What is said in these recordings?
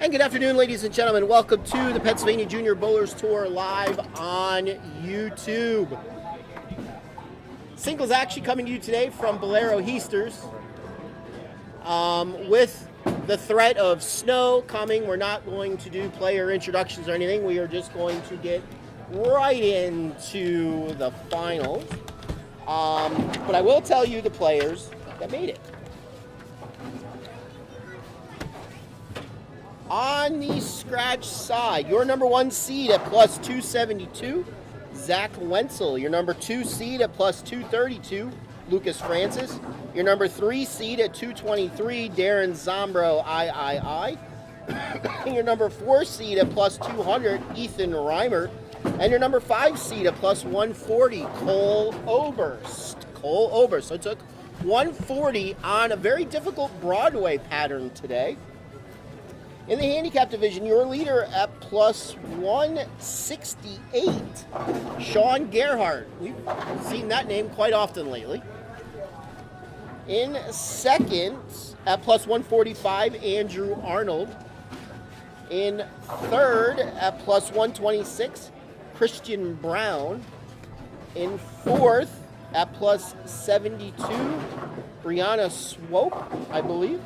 And good afternoon, ladies and gentlemen. Welcome to the Pennsylvania Junior Bowlers Tour live on YouTube. Singles action coming to you today from Bowleru Hiesters. With the threat of snow coming, we're not going to do player introductions or anything. We are just going to get right into the finals. But I will tell you the players that made it. On the scratch side, your number 1 seed at plus 272, Zach Wenzel. Your number 2 seed at plus 232, Lucas Francis. Your number 3 seed at 223, Darren Zombro, III. And your number 4 seed at plus 200, Ethan Reimer. And your number 5 seed at plus 140, Cole Oberst. So it took 140 on a very difficult Broadway pattern today. In the handicap division, your leader at plus 168, Sean Gerhardt. We've seen that name quite often lately. In second, at plus 145, Andrew Arnold. In third, at plus 126, Christian Brown. In fourth, at plus 72, Brianna Swope, I believe.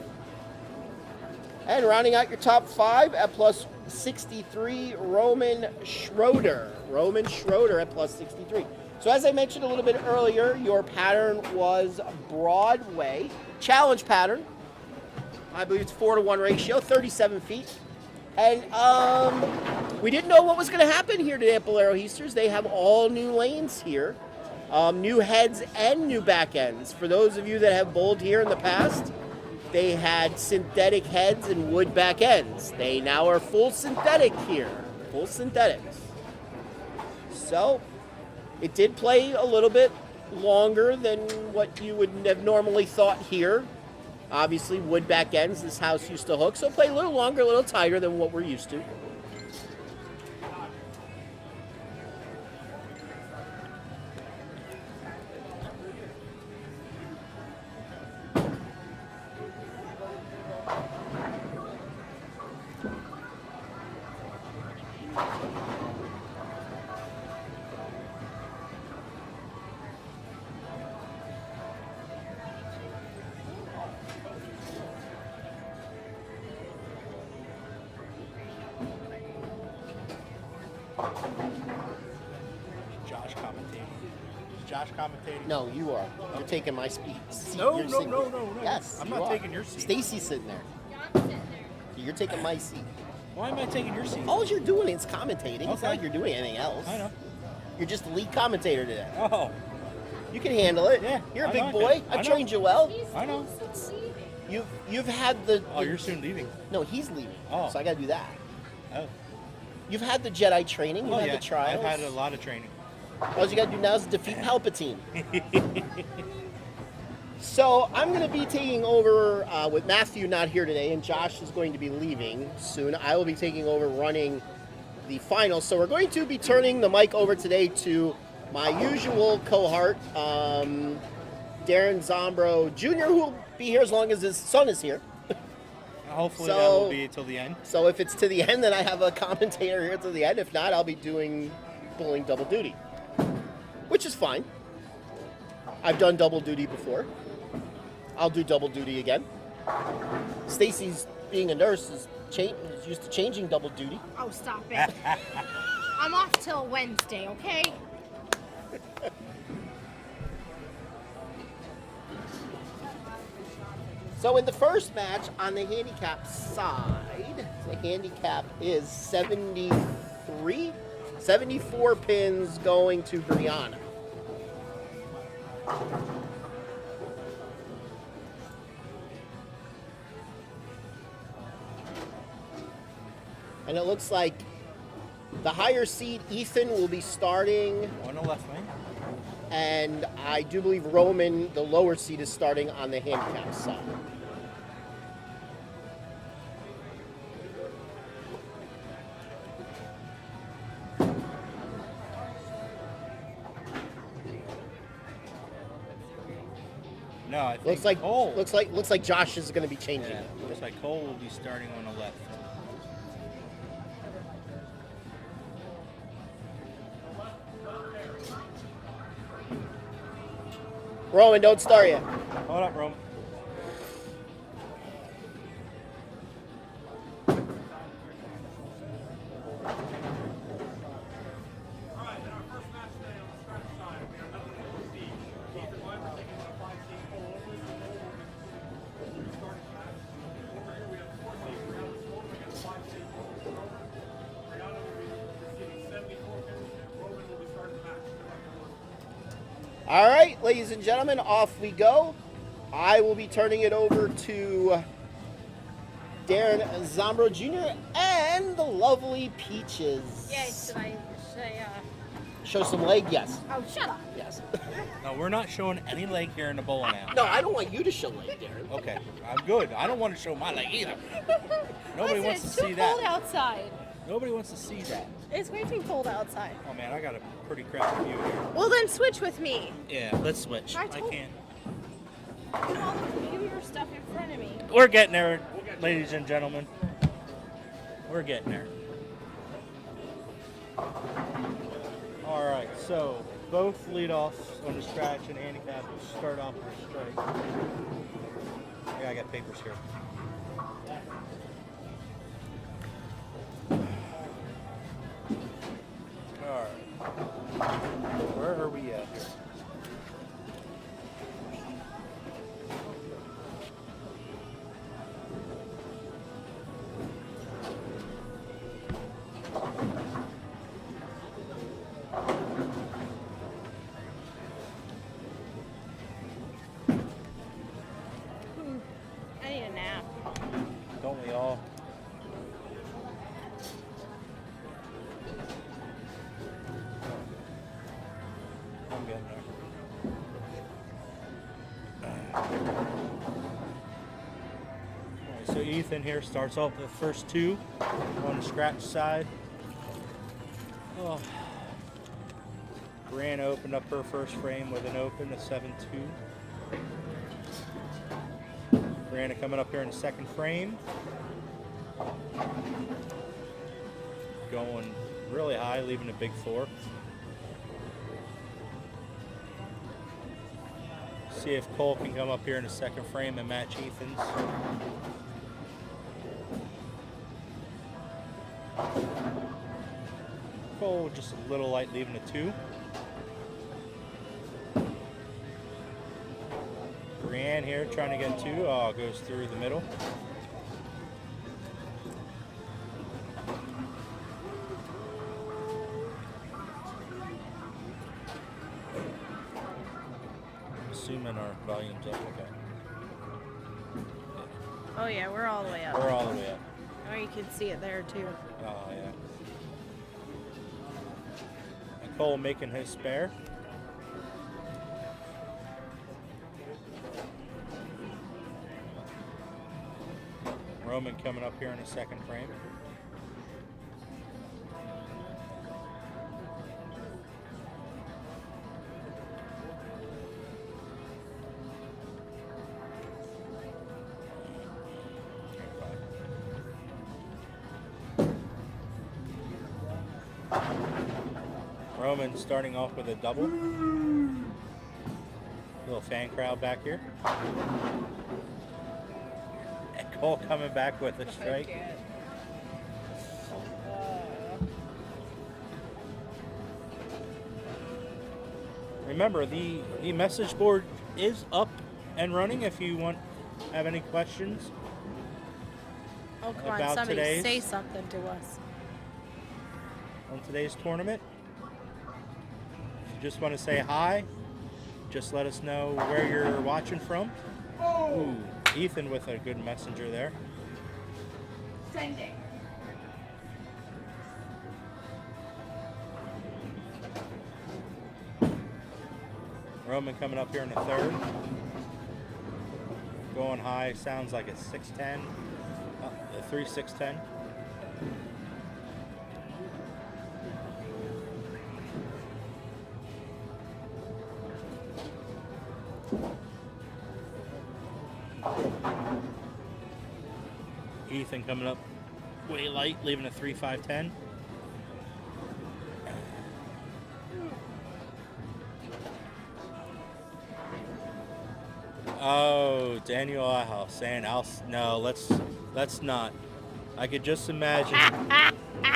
And rounding out your top 5 at plus 63, Roman Schroeder. At plus 63. So as I mentioned a little bit earlier, your pattern was Broadway. Challenge pattern. I believe it's 4-to-1 ratio, 37 feet. And we didn't know what was going to happen here today at Bowleru Hiesters. They have all new lanes here. New heads and new back ends. For those of you that have bowled here in the past, they had synthetic heads and wood back ends. They now are full synthetic here. Full synthetics. So, it did play a little bit longer than what you would have normally thought here. Obviously, wood back ends, this house used to hook, so play a little longer, a little tighter than what we're used to. Josh commentating? No, you are. You're taking my seat. No. Yes, I'm not taking your seat. Stacy's sitting there. You're taking my seat. Why am I taking your seat? All you're doing is commentating. Okay. It's not like you're doing anything else. I know. You're just the lead commentator today. Oh. You can handle it. Yeah. You're a big boy. I've trained you well. I know. You've had the... Oh, you're soon leaving. No, he's leaving. Oh. So I got to do that. Oh. You've had the Jedi training. You've had the trials. I've had a lot of training. All you got to do now is defeat Palpatine. So I'm going to be taking over with Matthew not here today, and Josh is going to be leaving soon. I will be taking over running the finals. So we're going to be turning the mic over today to my usual cohort, Darren Zombro Jr., who will be here as long as his son is here. Hopefully that will be till the end. So if it's to the end, then I have a commentator here to the end. If not, I'll be doing bowling double duty, which is fine. I've done double duty before. I'll do double duty again. Stacy's, being a nurse, is used to changing double duty. Oh, stop it. I'm off till Wednesday, okay? So in the first match on the handicap side, the handicap is 73, 74 pins going to Brianna. And it looks like the higher seed, Ethan, will be starting On the left wing. and I do believe Roman, the lower seed, is starting on the handicap side. No, I think Looks like Josh is going to be changing yeah, it. looks like Cole will be starting on the left. Roman, don't start yet. Hold up, Rome. All right, ladies and gentlemen, off we go. I will be turning it over to Darren Zombro Jr. and the lovely Peaches. Yeah, should I say, Show some leg? Yes. oh, shut up. Yes. No, we're not showing any leg here in the bowling alley. No, I don't want you to show leg, Darren. Okay, I'm good. I don't want to show my leg either. Nobody Listen, wants to it's see too that. cold outside. Nobody wants to see that. It's way too cold outside. Oh man, I got a pretty crappy view here. Well, then switch with me. Yeah, let's switch. I I told- can't. Put all the computer stuff in front of me. We're getting there, ladies and gentlemen. We're getting there. All right, so both leadoffs on the scratch and handicap will start off with a strike. Yeah, I got papers here. All right. Where are we at here? I need a nap. Don't we all? I'm getting there. Alright, so Ethan here starts off with the first two on the scratch side. Oh. Brianna opened up her first frame with an open, a 7-2. Brianna coming up here in the second frame. Going really high, leaving a big 4. See if Cole can come up here in the second frame and match Ethan's. Cole just a little light, leaving a 2. Brianne here trying to get 2. Oh, goes through the middle. Assuming our volume's up. Okay. Oh, yeah, we're all the way up. We're all the way up. Or you can see it there, too. Oh, yeah. And Cole making his spare. Roman coming up here in the second frame. Roman starting off with a double. Little fan crowd back here. And Cole coming back with a strike. Remember, the message board is up and running if you have any questions. Oh, come on, About somebody today's- say something to us. On today's tournament. If you just want to say hi, just let us know where you're watching from. Ooh, Ethan with a good messenger there. Sending. Roman coming up here in the third. Going high, sounds like a 610. A 3-6-10. Ethan coming up way light, leaving a 3-5-10. Oh, Daniel Aho saying, no, let's not. I could just imagine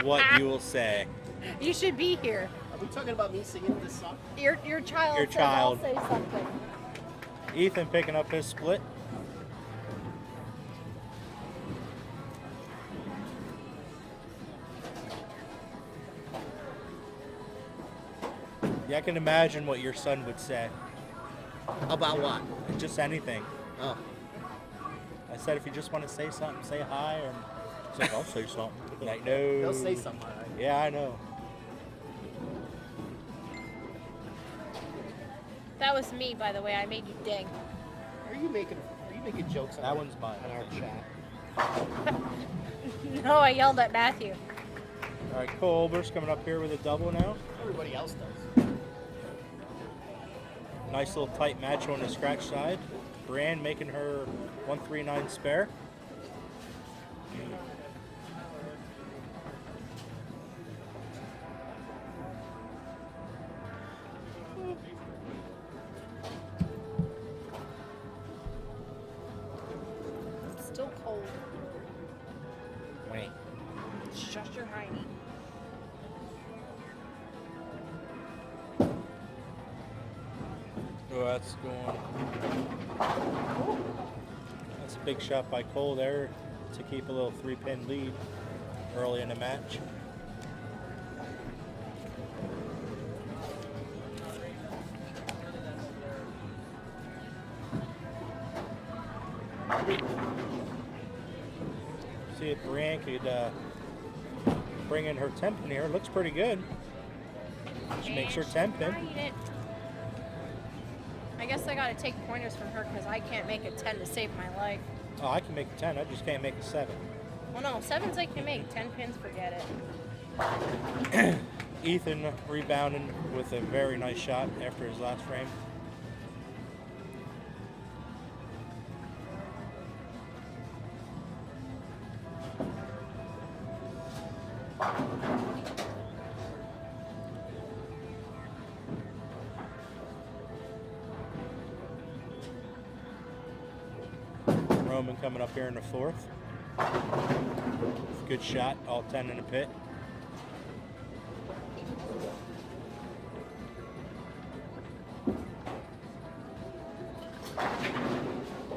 what you will say. You should be here. Are we talking about me singing this song? Your child Your says child. I'll say something. Ethan picking up his split. Yeah, I can imagine what your son would say. About what? Just anything. Oh. I said, if you just want to say something, say hi. And he's like, I'll say something. I'm like, no. He'll say something, all right? Yeah, I know. That was me, by the way. I made you ding. Are you making jokes on That one's mine. on our chat? No, I yelled at Matthew. All right, Cole Olber's coming up here with a double now. Everybody else does. Nice little tight match on the scratch side. Brienne making her 139 spare. It's still cold. Wait. Shut your hiney. Oh, that's going. That's a big shot by Cole there to keep a little 3-pin lead early in the match. See if Brienne could bring in her 10-pin here. Looks pretty good. She makes her 10-pin. I guess I gotta take pointers from her because I can't make a 10 to save my life. Oh, I can make a 10. I just can't make a 7. Well, no, 7s I can make. 10 pins, forget it. Ethan rebounding with a very nice shot after his last frame. Roman coming up here in the fourth. Good shot, all 10 in the pit.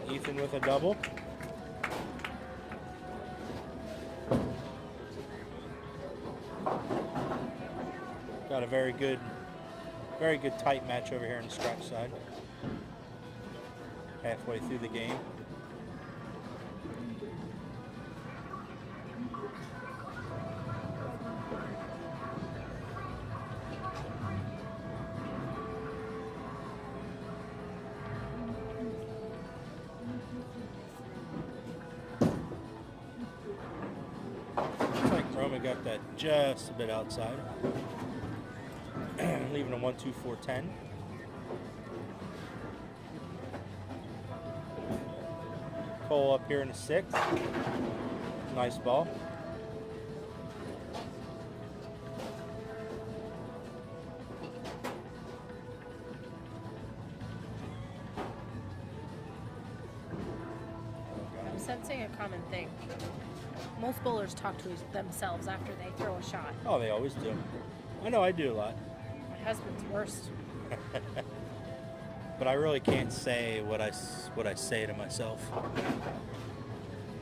Ethan with a double. Got a very good tight match over here on the scratch side. Halfway through the game. Got that just a bit outside. Leaving a 1-2-4-10. Cole up here in the sixth. Nice ball. I'm sensing a common thing. Most bowlers talk to themselves after they throw a shot. Oh, they always do. I know I do a lot. My husband's worst. But I really can't say what I say to myself.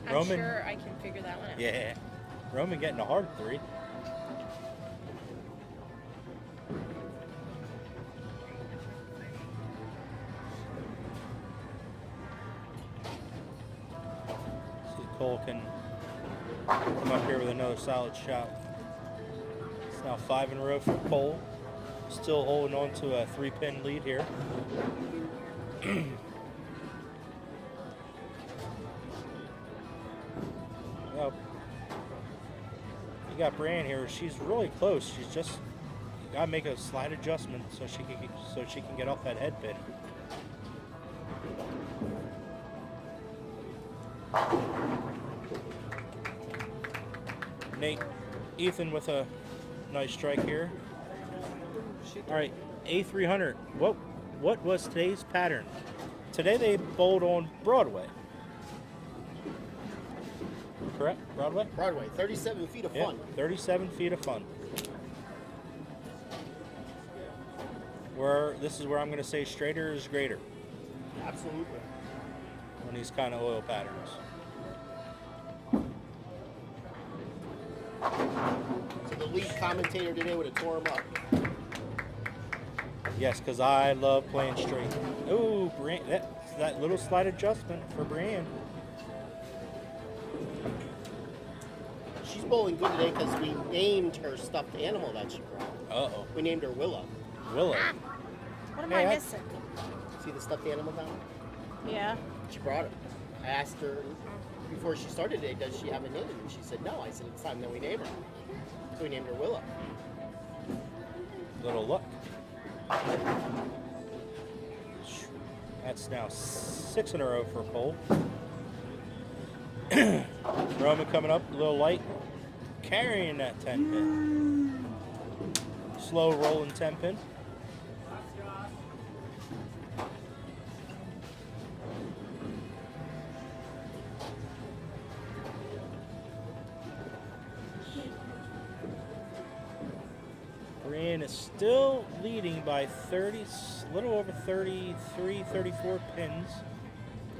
I'm Roman, sure I can figure that one out. yeah. Roman getting a hard 3. See if Cole can come up here with another solid shot. It's now 5 in a row for Cole. Still holding on to a 3-pin lead here. Well, you got Brienne here. She's really close. She's just gotta make a slight adjustment so she can get off that head pin. Ethan with a nice strike here. All right, A300. What was today's pattern? today they bowled on Broadway. Correct? Broadway? Broadway, 37 feet of fun. 37 feet of fun. This is where I'm going to say straighter is greater Absolutely. on these kind of oil patterns. So the lead commentator today would have tore him up. Yes, because I love playing straight. Ooh, that little slight adjustment for Brienne. She's bowling good today because we named her stuffed animal that she brought. Uh-oh. We named her Willow. Willow. What am Hey, I missing? See the stuffed animal down there? Yeah. She brought her. I asked her before she started today, does she have a name? And she said no. I said, it's time that we name her. So we named her Willow. Little look. That's now 6 in a row for Cole. Roman coming up, a little light, carrying that 10 pin. Slow rolling 10 pin. Brienne is still leading by 30, a little over 33, 34 pins.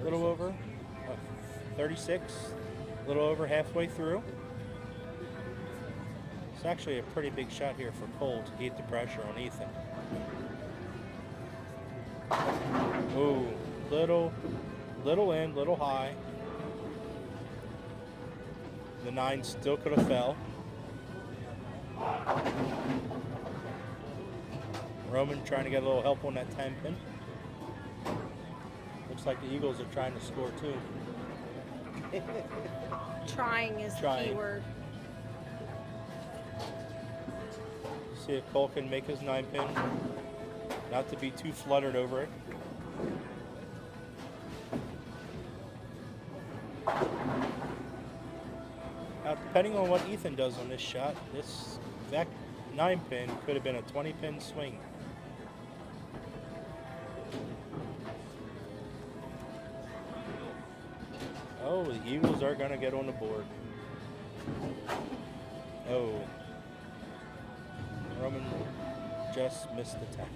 A little over 36, a little over halfway through. It's actually a pretty big shot here for Cole to keep the pressure on Ethan. Ooh, little in, little high. The 9 still could have fell. Roman trying to get a little help on that 10 pin. Looks like the Eagles are trying to score too. Trying is the key word. See if Cole can make his 9 pin. Not to be too fluttered over it. Now, depending on what Ethan does on this shot, that 9 pin could have been a 20 pin swing. Oh, the Eagles are going to get on the board. Oh. Roman just missed the tap.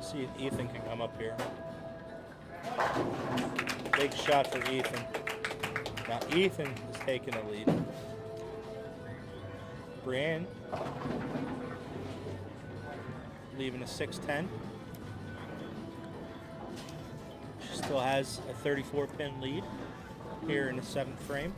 See if Ethan can come up here. Big shot for Ethan. Now Ethan is taking the lead. Brienne leaving a 6-10. She still has a 34 pin lead here in the 7th frame.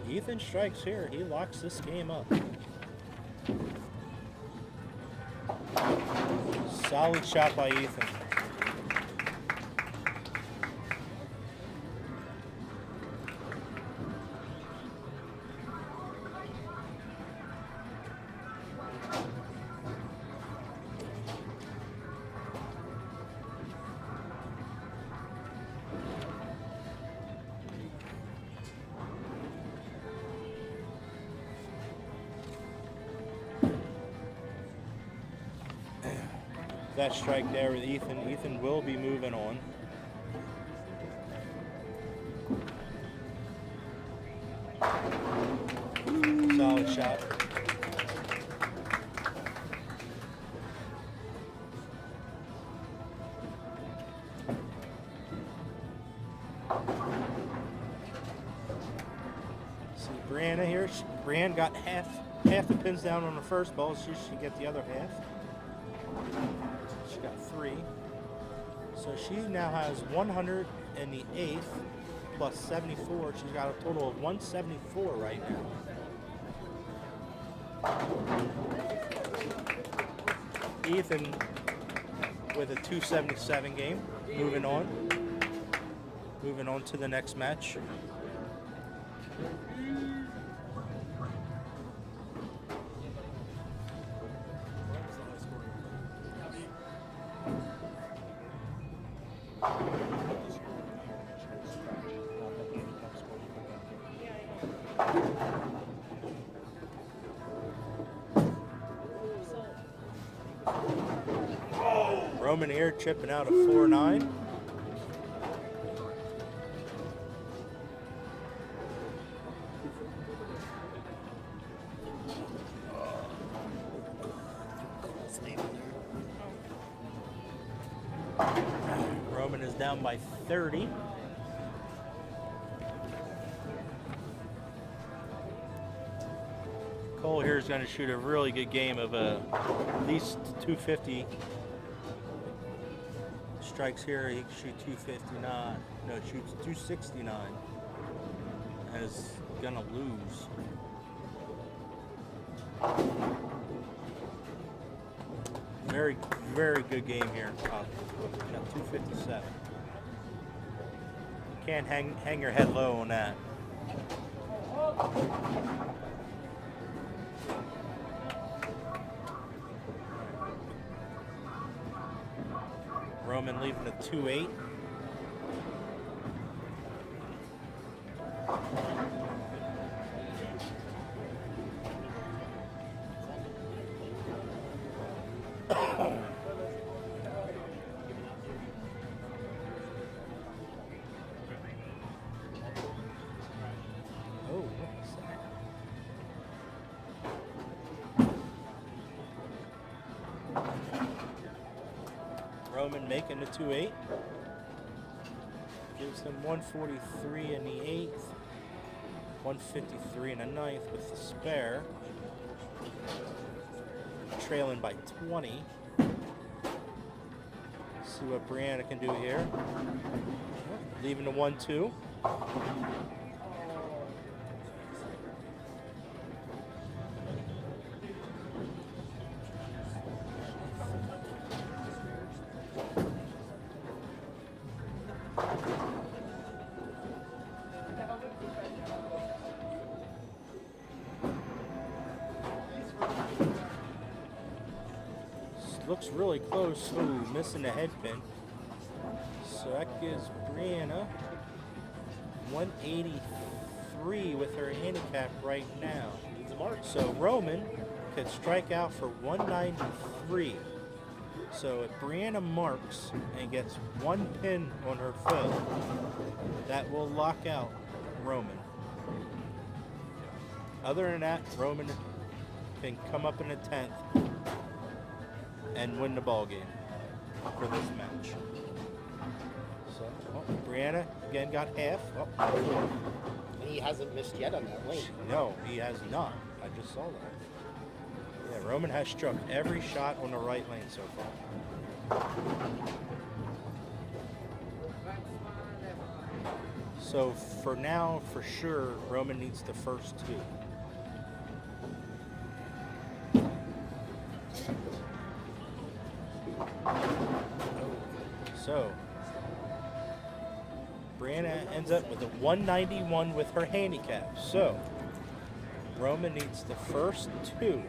Ethan strikes here. He locks this game up. Solid shot by Ethan. That strike there with Ethan. Ethan will be moving on. Solid shot. See Brianna here. Brianna got half the pins down on the first ball. She should get the other half. She got 3. So she now has 108th plus 74. She's got a total of 174 right now. Ethan with a 277 game. Moving on. Moving on to the next match. Roman here chipping out a 4-9. Roman is down by 30. Cole here is going to shoot a really good game of at least 250 strikes here. He can shoot 259. No, shoots 269 and is going to lose. Very, very good game here. Got 257. You can't hang your head low on that. Roman leaving a 2-8. Roman making the 2-8. Gives him 143 in the 8th, 153 in the 9th with the spare. Trailing by 20. See what Brianna can do here. Leaving the 1-2. Looks really close. Ooh, missing the head pin. So that gives Brianna 183 with her handicap right now. So Roman could strike out for 193. So if Brianna marks and gets one pin on her foot, that will lock out Roman. Other than that, Roman can come up in the 10th and win the ball game for this match. So, Brianna again got half. And he hasn't missed yet on that lane. No, he has not. I just saw that. Yeah, Roman has struck every shot on the right lane so far. So for now, for sure, Roman needs the first two. So, Brianna ends up with a 191 with her handicap. So, Roman needs the first 2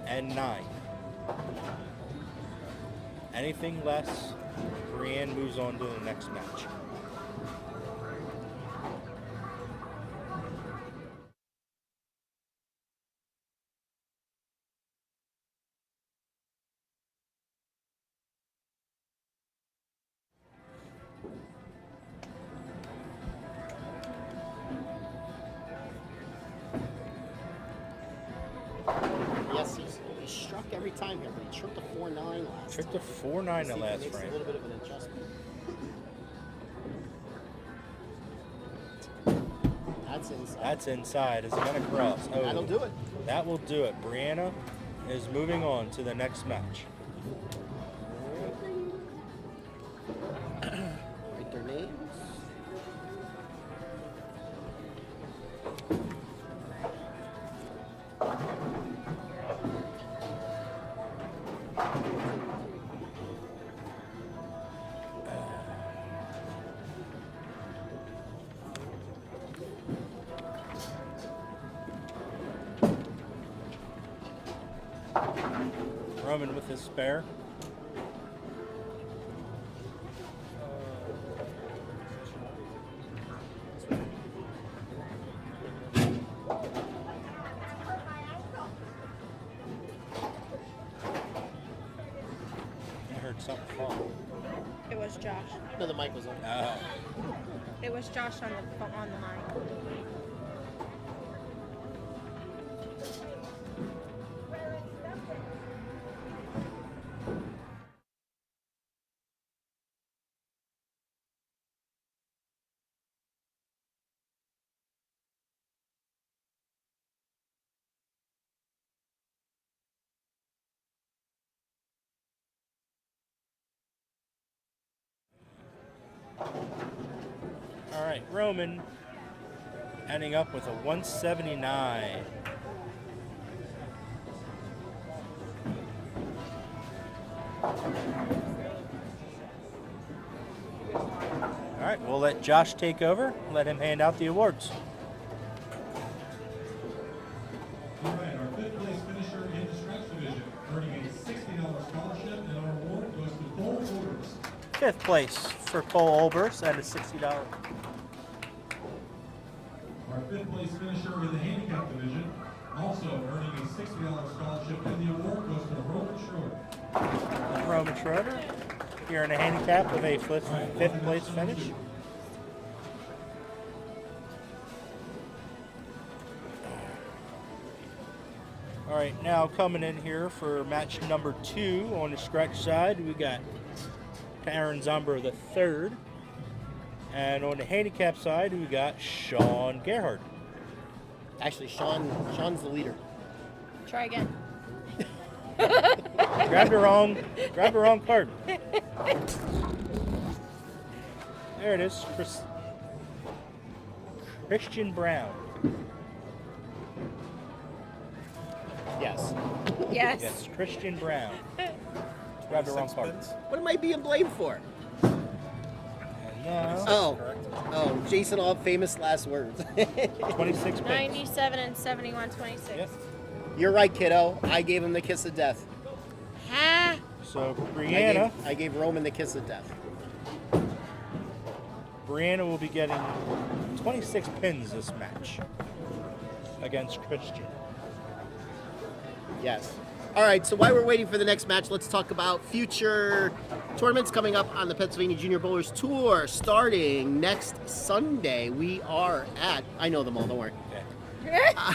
and 9. Anything less, Brianna moves on to the next match. Yes, he struck every time here, but he tripped a 4-9 last. Tripped a 4-9 the last frame. A little bit of an adjustment. That's inside. That's inside. Is it going to cross? Oh, That'll do it. That will do it. Brianna is moving on to the next match. Write their names. Roman with his spare. No, the mic was on. It was Josh on the line. All right, Roman ending up with a 179. All right, we'll let Josh take over. Let him hand out the awards. All right, our fifth place finisher in the stretch division, earning a $60 scholarship, and our award goes to Cole Olbers. Fifth place for Cole Olbers at a $60. Our fifth place finisher in the handicap division, also earning a $60 scholarship, and the award goes to Roman Schroeder. Roman Schroeder here in a handicap with a fifth place finish. All right, now coming in here for match number 2 on the stretch side, we got Aaron Zumbro the third. And on the handicap side, we got Sean Gerhardt. Actually, Sean's the leader. Try again. Grab the wrong card. There it is, Christian Brown. Yes. Yes. Yes, Christian Brown. Grab the wrong card. What am I being blamed for? And now, Oh, Jason, all famous last words. 26 pins. 97 and 71, 26. Yep. You're right, kiddo. I gave him the kiss of death. Ha! So Brianna I gave Roman the kiss of death. will be getting 26 pins this match against Christian. Yes. All right, so while we're waiting for the next match, let's talk about future tournaments coming up on the Pennsylvania Junior Bowlers Tour. Starting next Sunday, we are at, I know them all, don't worry.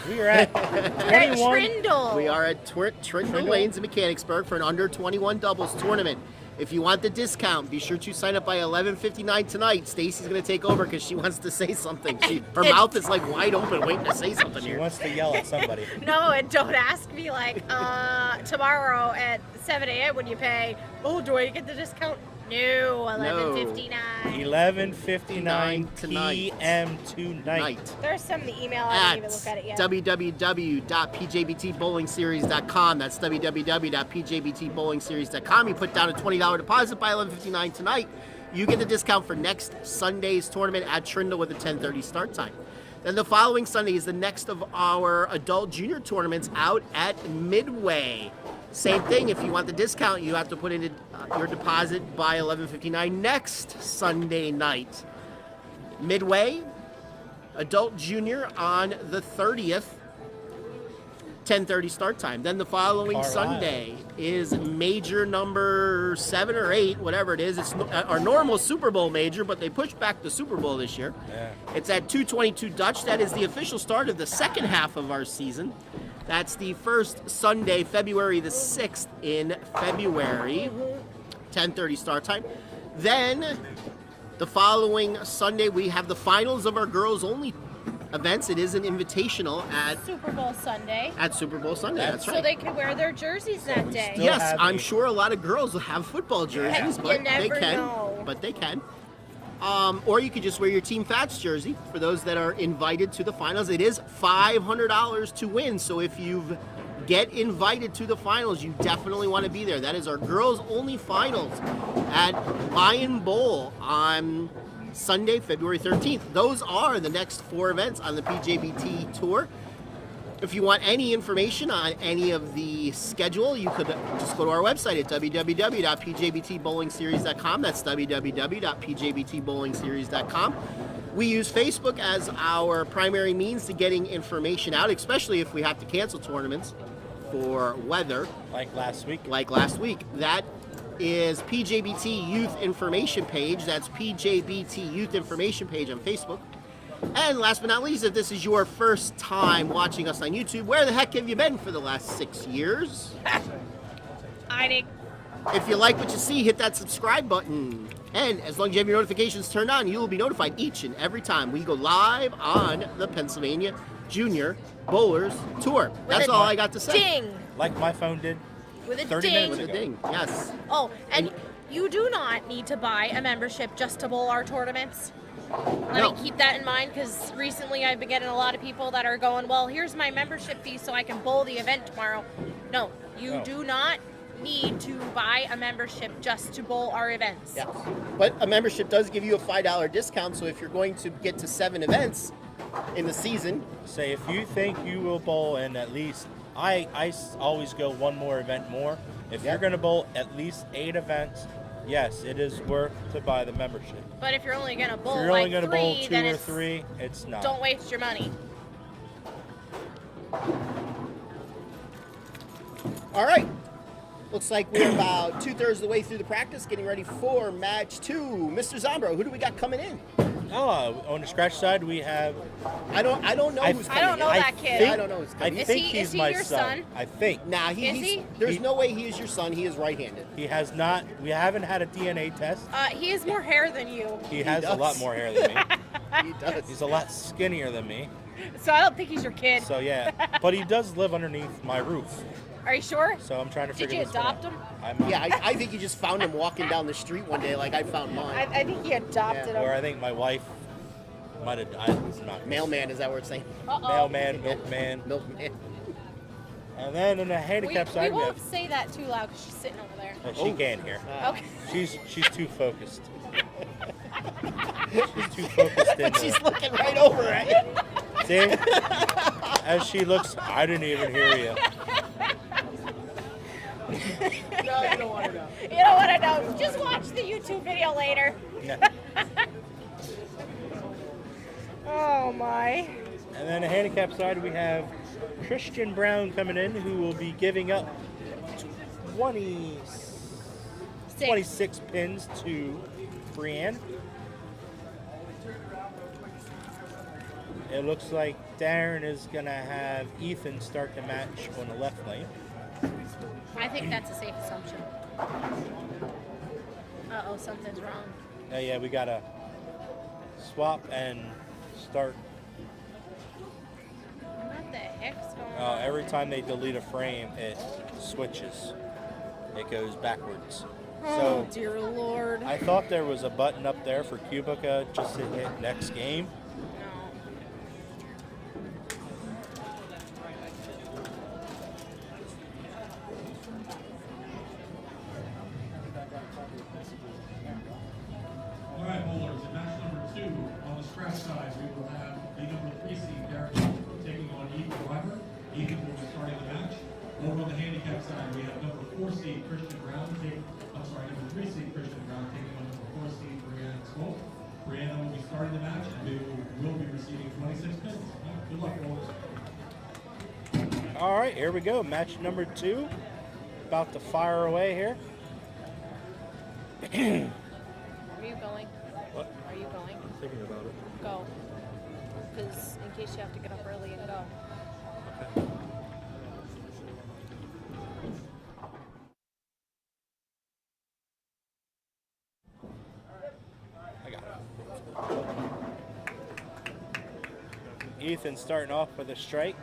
We are at At 21. Trindle. We are at Trindle Lanes in Mechanicsburg for an under 21 doubles tournament. If you want the discount, be sure to sign up by 11:59 tonight. Stacy's going to take over because she wants to say something. Her mouth is like wide open waiting to say something She here. wants to yell at somebody. No, and don't ask me like, tomorrow at 7 a.m. when you pay, oh, do I get the discount? No, 11:59. 11:59 Tonight. p.m. tonight. Night. There's some in the email. I At didn't even look at it yet. www.pjbtbowlingseries.com. That's www.pjbtbowlingseries.com. You put down a $20 deposit by 11:59 tonight. You get the discount for next Sunday's tournament at Trindle with a 10:30 start time. Then the following Sunday is the next of our adult junior tournaments out at Midway. Same thing, if you want the discount, you have to put in your deposit by 11:59 next Sunday night. Midway, adult junior on the 30th, 10:30 start time. Then the following Carlisle. Sunday is major number 7 or 8, whatever it is. It's our normal Super Bowl major, but they pushed back the Super Bowl this year. Yeah. It's at 222 Dutch. That is the official start of the second half of our season. That's the first Sunday, February the 6th in February, 10:30 start time. Then the following Sunday, we have the finals of our girls-only events. It is an invitational Super Bowl Sunday. at Super Bowl Sunday. That's So right. they can wear their jerseys that day. still Yes, have I'm a- sure a lot of girls will have football jerseys, You but they never can. know. But they can. Or you could just wear your Team Fats jersey for those that are invited to the finals. It is $500 to win, so if you get invited to the finals, you definitely want to be there. That is our girls-only finals at Lion Bowl on Sunday, February 13th. Those are the next 4 events on the PJBT Tour. If you want any information on any of the schedule, you could just go to our website at www.pjbtbowlingseries.com. That's www.pjbtbowlingseries.com. We use Facebook as our primary means to getting information out, especially if we have to cancel tournaments for weather, Like last week. like last week. That is PJBT Youth Information Page. That's PJBT Youth Information Page on Facebook. And last but not least, if this is your first time watching us on YouTube, where the heck have you been for the last 6 years? Hiding. If you like what you see, hit that subscribe button. And as long as you have your notifications turned on, you will be notified each and every time we go live on the Pennsylvania Junior Bowlers Tour. That's all I got to say. Ding. Like my phone did With a 30 ding. minutes With a ago. ding, yes. Oh, and you do not need to buy a membership just to bowl our tournaments. Let me keep that in mind, because recently I've been getting a lot of people that are going, well, here's my membership fee so I can bowl the event tomorrow. No, you do not need to buy a membership just to bowl our events. Yes. But a membership does give you a $5 discount, so if you're going to get to 7 events in the season. Say if you think you will bowl in at least, I always go one more event more. If you're going to bowl at least 8 events, yes, it is worth to buy the membership. But if you're only going to bowl If you're only like going to bowl 2 then or it's, 3, it's not. don't waste your money. All right. Looks like we're about 2/3 of the way through the practice, getting ready for match 2. Mr. Zombro, who do we got coming in? Oh, on the scratch side, we have. I don't know who's coming I don't know in. that kid. think- I don't know who's I coming in. think he- he's is he my your son? I think. Nah, Is he? There's He- no way he is your son. He is right-handed. He has not. We haven't had a DNA test. He has more hair than you, He has a does. lot more hair than me. He does. He's a lot skinnier than me. so I don't think he's your kid. So yeah, but he does live underneath my roof. Are you sure? So I'm trying to Did figure you this one out. adopt him? Yeah, I think you just found him walking down the street one day like I found mine. I think he adopted Or him. I think my wife might have. I'm not. Mailman, is that what it's saying? Uh-oh. Mailman, milkman. Milkman. And then on the We handicap side, we won't have. say that too loud because she's sitting over there. Oh, she can't hear. Okay. She's too focused. She's too focused in But there. she's looking right over at you. See? As she looks, I didn't even hear you. No, you don't want to know. You don't want to know. Just watch the YouTube video later. Yeah. Oh my. And then the handicap side, we have Christian Brown coming in, who will be giving up 26 pins to Brienne. It looks like Darren is going to have Ethan start the match on the left lane. I think that's a safe assumption. Uh-oh, something's wrong. Yeah, we got to swap and start. What the heck's going on? Every time they delete a frame, it switches. It goes backwards. Oh, So dear Lord. I thought there was a button up there for Cubica just to hit next game. No. All right, bowlers, in match number 2, on the scratch side, we will have the number 3 seed, Derek, taking on Ethan Weber. Ethan will be starting the match. Over on the handicap side, we have number 4 seed, number 3 seed, Christian Brown, taking on number 4 seed, Brianna Swope. Brianna will be starting the match, and will be receiving 26 pins. All right, good luck, bowlers. All right, here we go. Match number 2. About to fire away here. Are you going? What? Are you going? Thinking about it. Go. Because in case you have to get up early and go. I got it. Ethan starting off with a strike.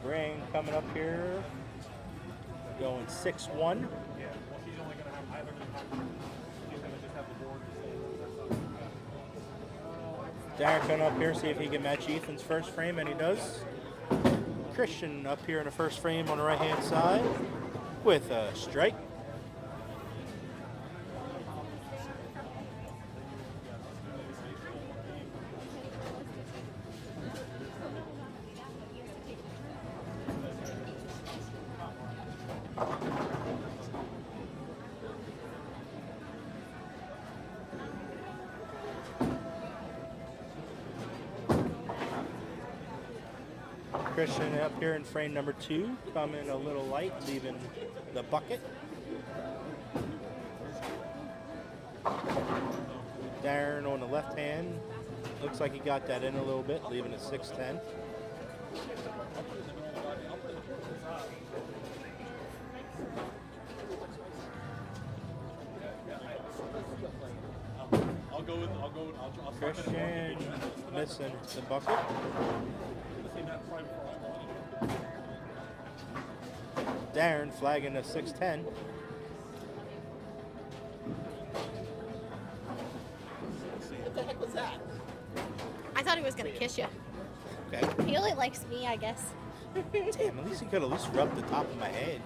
Brain coming up here, going 6-1. Darren coming up here, see if he can match Ethan's first frame, and he does. Christian up here in the first frame on the right-hand side with a strike. Christian up here in frame number 2, coming a little light, leaving the bucket. Darren on the left hand, looks like he got that in a little bit, leaving it 6-10. Christian missing the bucket. Darren flagging a 6-10. What the heck was that? I thought he was gonna kiss you. Okay. He only likes me, I guess. Damn, at least he could at least rub the top of my head.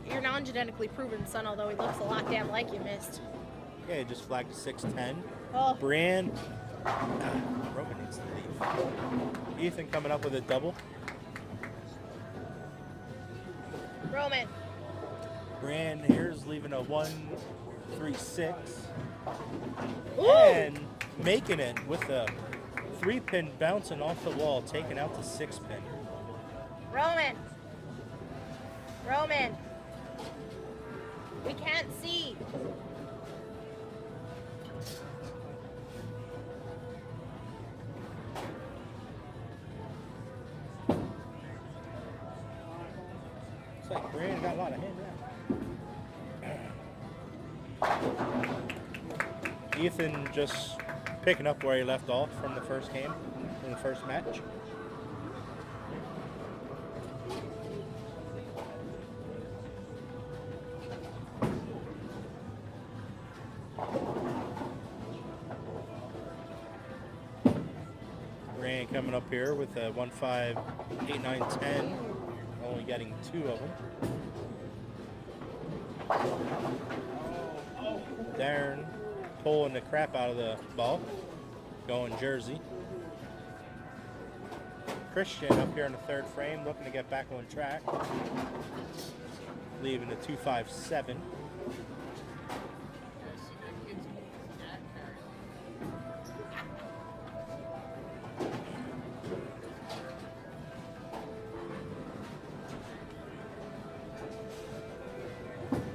Your non-genetically proven son, although he looks a lot damn like you, missed. Okay, just flagged a 6-10. Oh. Brand. Roman needs to leave. Ethan coming up with a double. Roman. Brand here's leaving a 1-3-6. Ooh. And making it with a 3-pin bouncing off the wall, taking out the 6-pin. Roman. Roman. We can't see. It's like Brand got a lot of hand now. Ethan just picking up where he left off from the first game, in the first match. Brand coming up here with a 1-5, 8-9, 10, only getting 2 of them. Darren pulling the crap out of the ball, going Jersey. Christian up here in the 3rd frame, looking to get back on track, leaving the 2-5-7.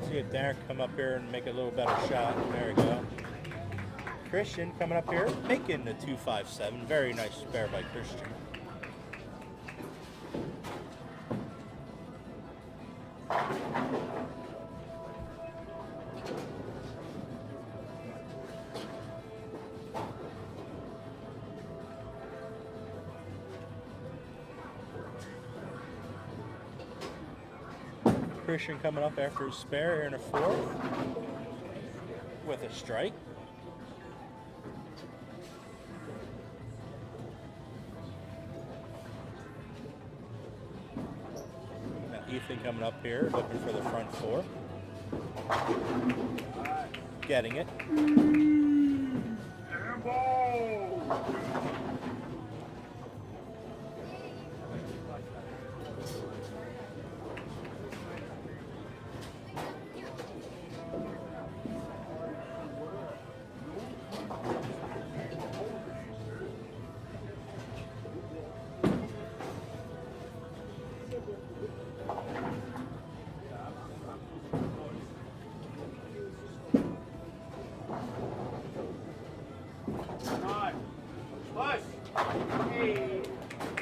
See if Darren come up here and make a little better shot. There we go. Christian coming up here, making the 2-5-7. Very nice spare by Christian. Christian coming up after his spare here in a 4th with a strike. Now Ethan coming up here looking for the front 4. Getting it.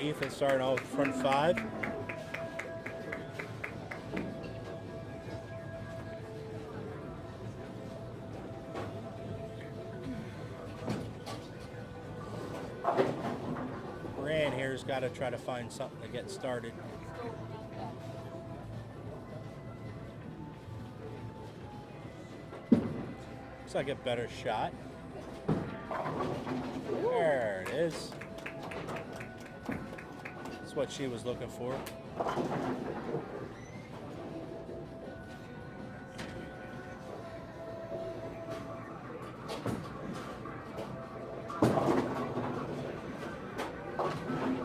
Ethan starting off with front 5. Brand here's got to try to find something to get started. Looks like a better shot. There it is. That's what she was looking for.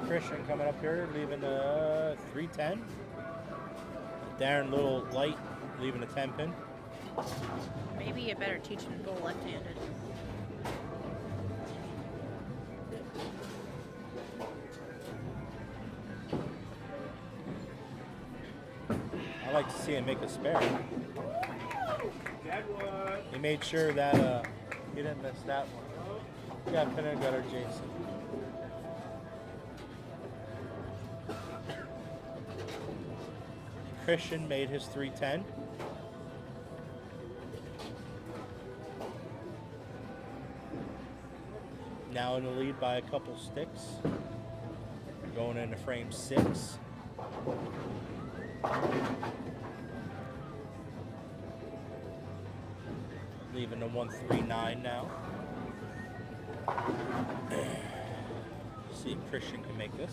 Christian coming up here, leaving a 3-10. Darren little light, leaving a 10-pin. Maybe you better teach him to go left-handed. like to see him make a spare. He made sure that he didn't miss that one. Yeah, pin and gutter, Jason. Christian made his 310. Now in the lead by a couple sticks. Going into frame 6. Leaving the 139 now. See if Christian can make this.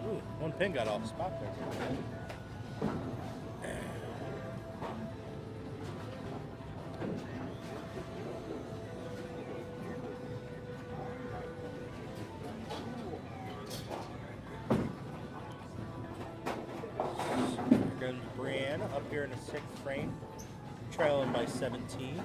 Ooh, one pin got off spot there. Brianna up here in the 6th frame, trailing by 17.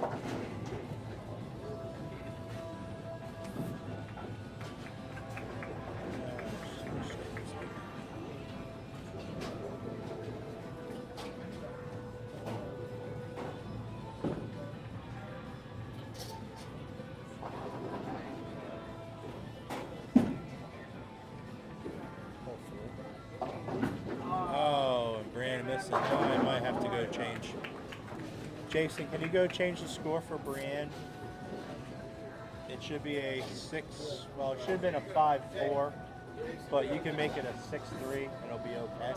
I might have to go change. Jason, can you go change the score for Brienne? It should be a 6, well, it should have been a 5-4, but you can make it a 6-3 and it'll be okay.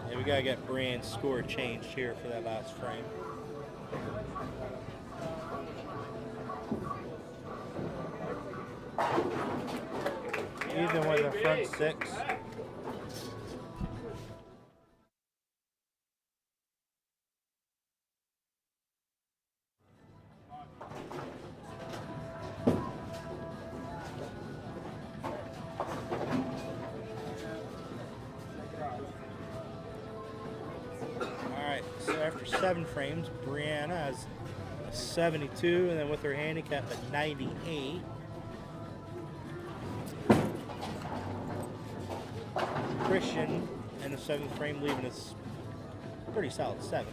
Yeah, we gotta get Brienne's score changed here for that last frame. Even with the front 6. Alright, so after 7 frames, Brianna has a 72, and then with her handicap at 98. Christian in the 7th frame, leaving us pretty solid 7.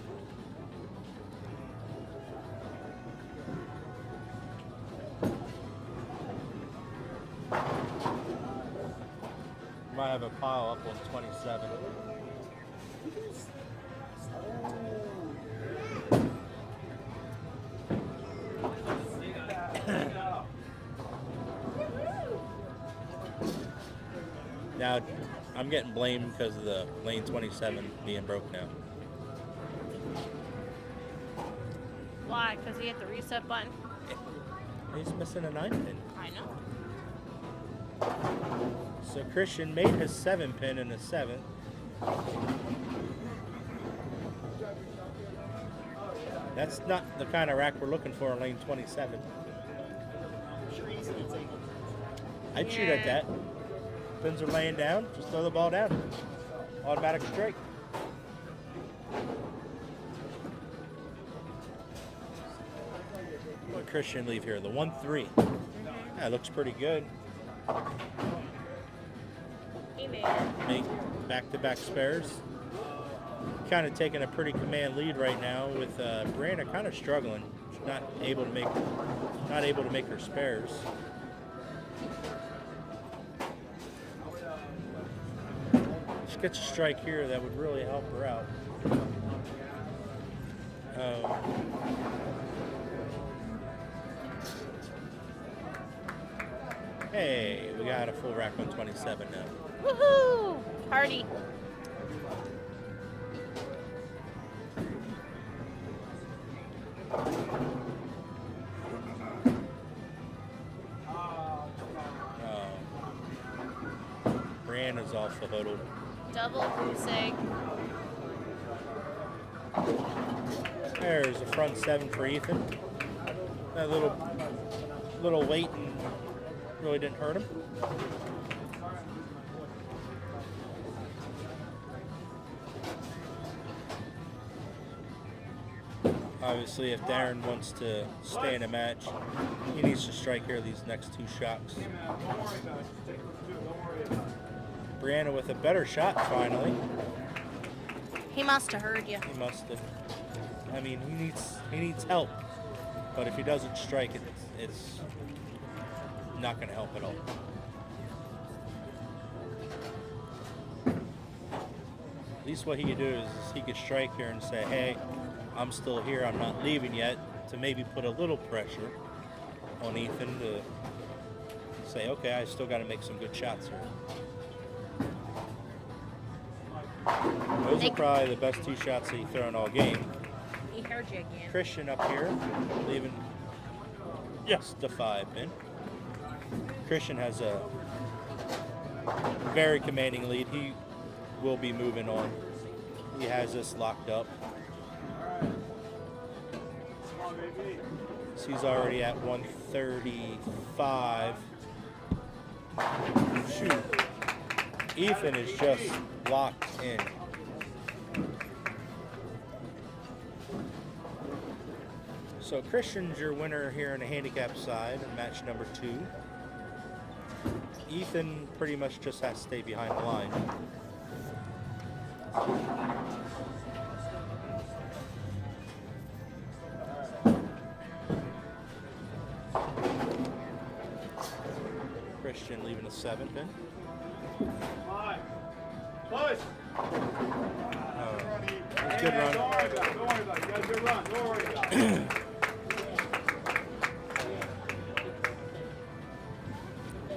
Might have a pile up on 27. Now, I'm getting blamed because of the lane 27 being broke now. Why? Because he hit the reset button? He's missing a 9 pin. I know. So Christian made his 7 pin in the 7th. That's not the kind of rack we're looking for in lane 27. I'd shoot at that. Pins are laying down, just throw the ball down. Automatic strike. What Christian leave here? The 1-3. That looks pretty good. Make back-to-back spares. Kind of taking a pretty command lead right now with Brianna kind of struggling. She's not able to make her spares. She gets a strike here that would really help her out. Hey, we got a full rack on 27 now. Woohoo! Party. Brianna's off the huddle. Double goose egg. There's a front 7 for Ethan. That little little late and really didn't hurt him. Obviously, if Darren wants to stay in a match, he needs to strike here these next 2 shots. Brianna with a better shot finally. He must have heard you. He must have. I mean, he needs help, but if he doesn't strike, it's not going to help at all. At least what he could do is he could strike here and say, "Hey, I'm still here. I'm not leaving yet," to maybe put a little pressure on Ethan to say, "Okay, I still got to make some good shots here." Those are probably the best 2 shots that he thrown all game. He heard you again. Christian up here, leaving just a 5 pin. Christian has a very commanding lead. He will be moving on. He has this locked up. So he's already at 135. Shoot. Ethan is just locked in. So Christian's your winner here in the handicap side in match number 2. Ethan pretty much just has to stay behind the line. Christian leaving a 7 pin. Push! Good run. Don't worry about it. You got a good run. Don't worry about it.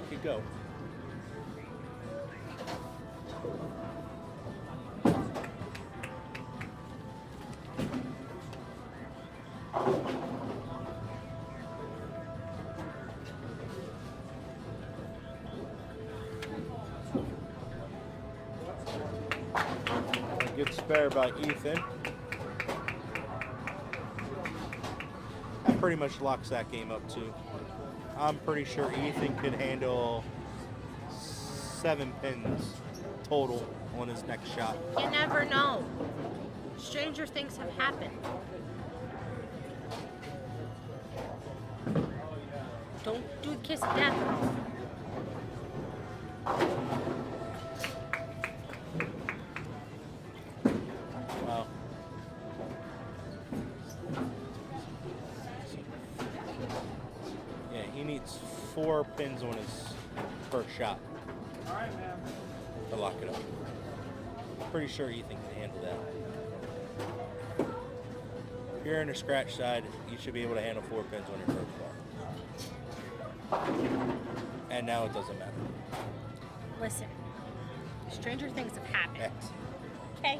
Keep go. Good spare by Ethan. That pretty much locks that game up too. I'm pretty sure Ethan could handle 7 pins total on his next shot. You never know. Stranger things have happened. Don't do the kiss of death. Wow. Yeah, he needs 4 pins on his first shot to lock it up. Pretty sure Ethan can handle that. If you're in the scratch side, you should be able to handle 4 pins on your first bar. And now it doesn't matter. Listen, stranger things have happened. Yes. Okay.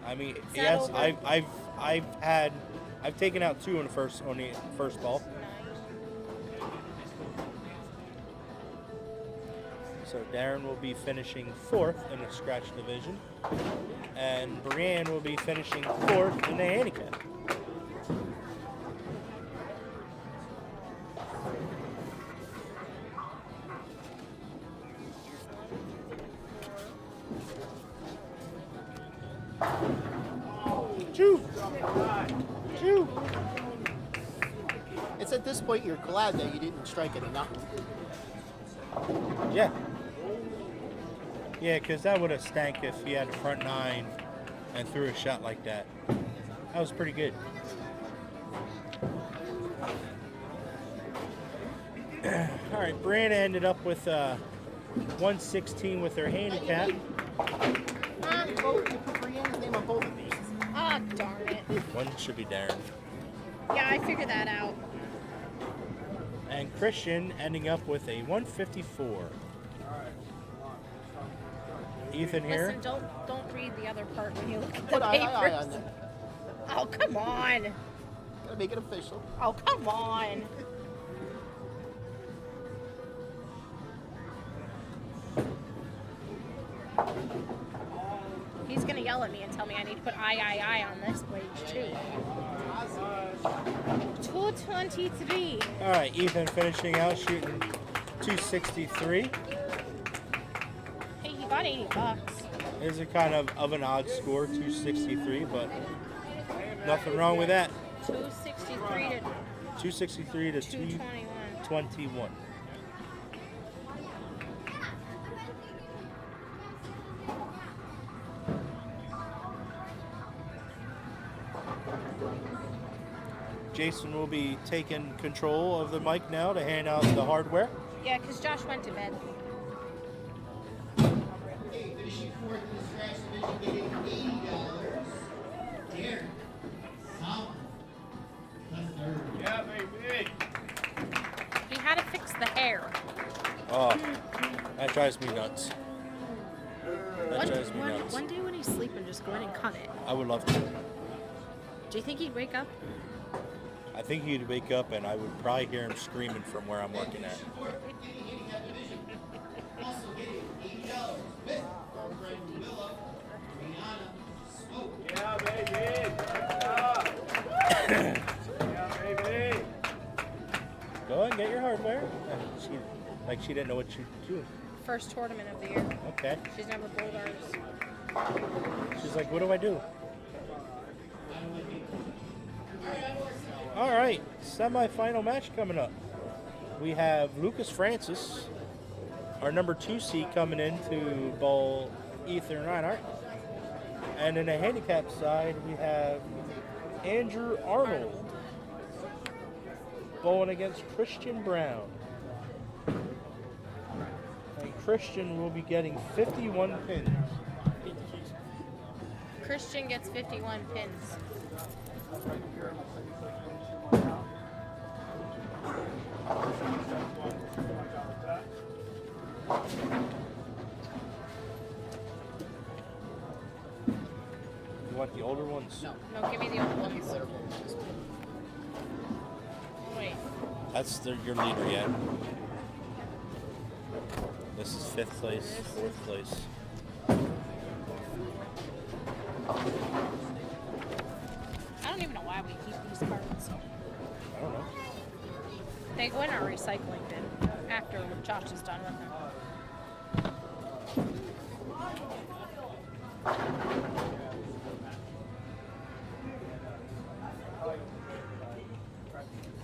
I mean, It's not yes, over. I've taken out 2 on the first ball. So Darren will be finishing 4th in the scratch division, and Brianne will be finishing 4th in the handicap. Choo! Choo! It's at this point you're glad that you didn't strike it enough. Yeah. Yeah, because that would have stank if he had a front 9 and threw a shot like that. That was pretty good. All right, Brianna ended up with 116 with her handicap. You put Brianna's name on both of these. Ah, darn it. One should be Darren. Yeah, I figured that out. And Christian ending up with a 154. Ethan here. Listen, don't read the other part when you look at the Put I papers. on there. Oh, come on. Gotta make it official. Oh, come on. He's gonna yell at me and tell me I need to put I on this wage too. 223. All right, Ethan finishing out, shooting 263. Hey, you got $80. Is a kind of an odd score, 263, but nothing wrong with that. 263 to 221. 221. Jason will be taking control of the mic now to hand out the hardware. Yeah, because Josh went to bed. Hey, finishing fourth in the scratch division, getting $80. Derek, Solomon, the third. Yeah, baby. He had to fix the hair. Oh, that drives me nuts. That drives me nuts. One day when he's sleeping, just go in and cut it. I would love to. Do you think he'd wake up? I think he'd wake up and I would probably hear him screaming from where I'm working at. Also getting $80 with our friend Willa, Rihanna, Smoke. Yeah, baby. Yeah, baby. Go ahead and get your hardware. She didn't know what she was doing. First tournament of the year. Okay. She's never bowled ours. She's like, what do I do? All right, semi-final match coming up. We have Lucas Francis, our number 2 seed, coming in to bowl Ethan Reinhardt. And in the handicap side, we have Andrew Arnold bowling against Christian Brown. And Christian will be getting 51 pins. Christian gets 51 pins. You want the older ones? No, give me the old ones. Wait. That's your leader yet. This is 5th place, 4th place. I don't even know why we keep these cards. I don't know. They go in our recycling bin after Josh is done with them.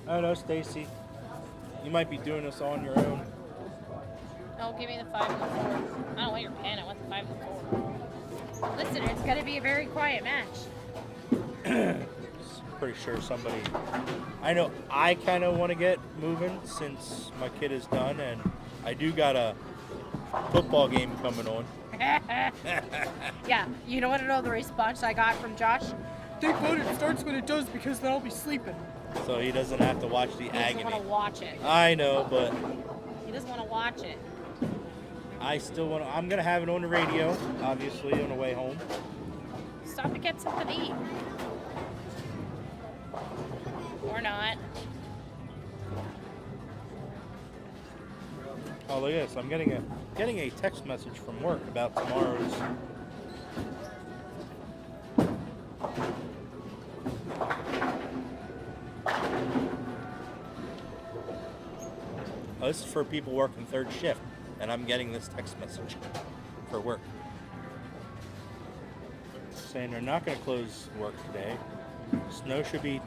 I don't know, Stacy. You might be doing this on your own. No, give me the 5 and the 4. I don't want your pen. I want the 5 and the 4. Listen, it's going to be a very quiet match. Pretty sure somebody... I know I kind of want to get moving since my kid is done, and I do got a football game coming on. Yeah, you don't want to know the response I got from Josh? Thank God it starts when it does because then I'll be sleeping. So he doesn't have to watch the He agony. doesn't want to watch it. I know, but He doesn't want to watch it. I still want to... I'm going to have it on the radio, obviously, on the way home. Stop and get something to eat. Or not. Oh, look at this. I'm getting a text message from work about tomorrow's... Oh, this is for people working 3rd shift, and I'm getting this text message for work. Saying they're not going to close work today. Snow should be...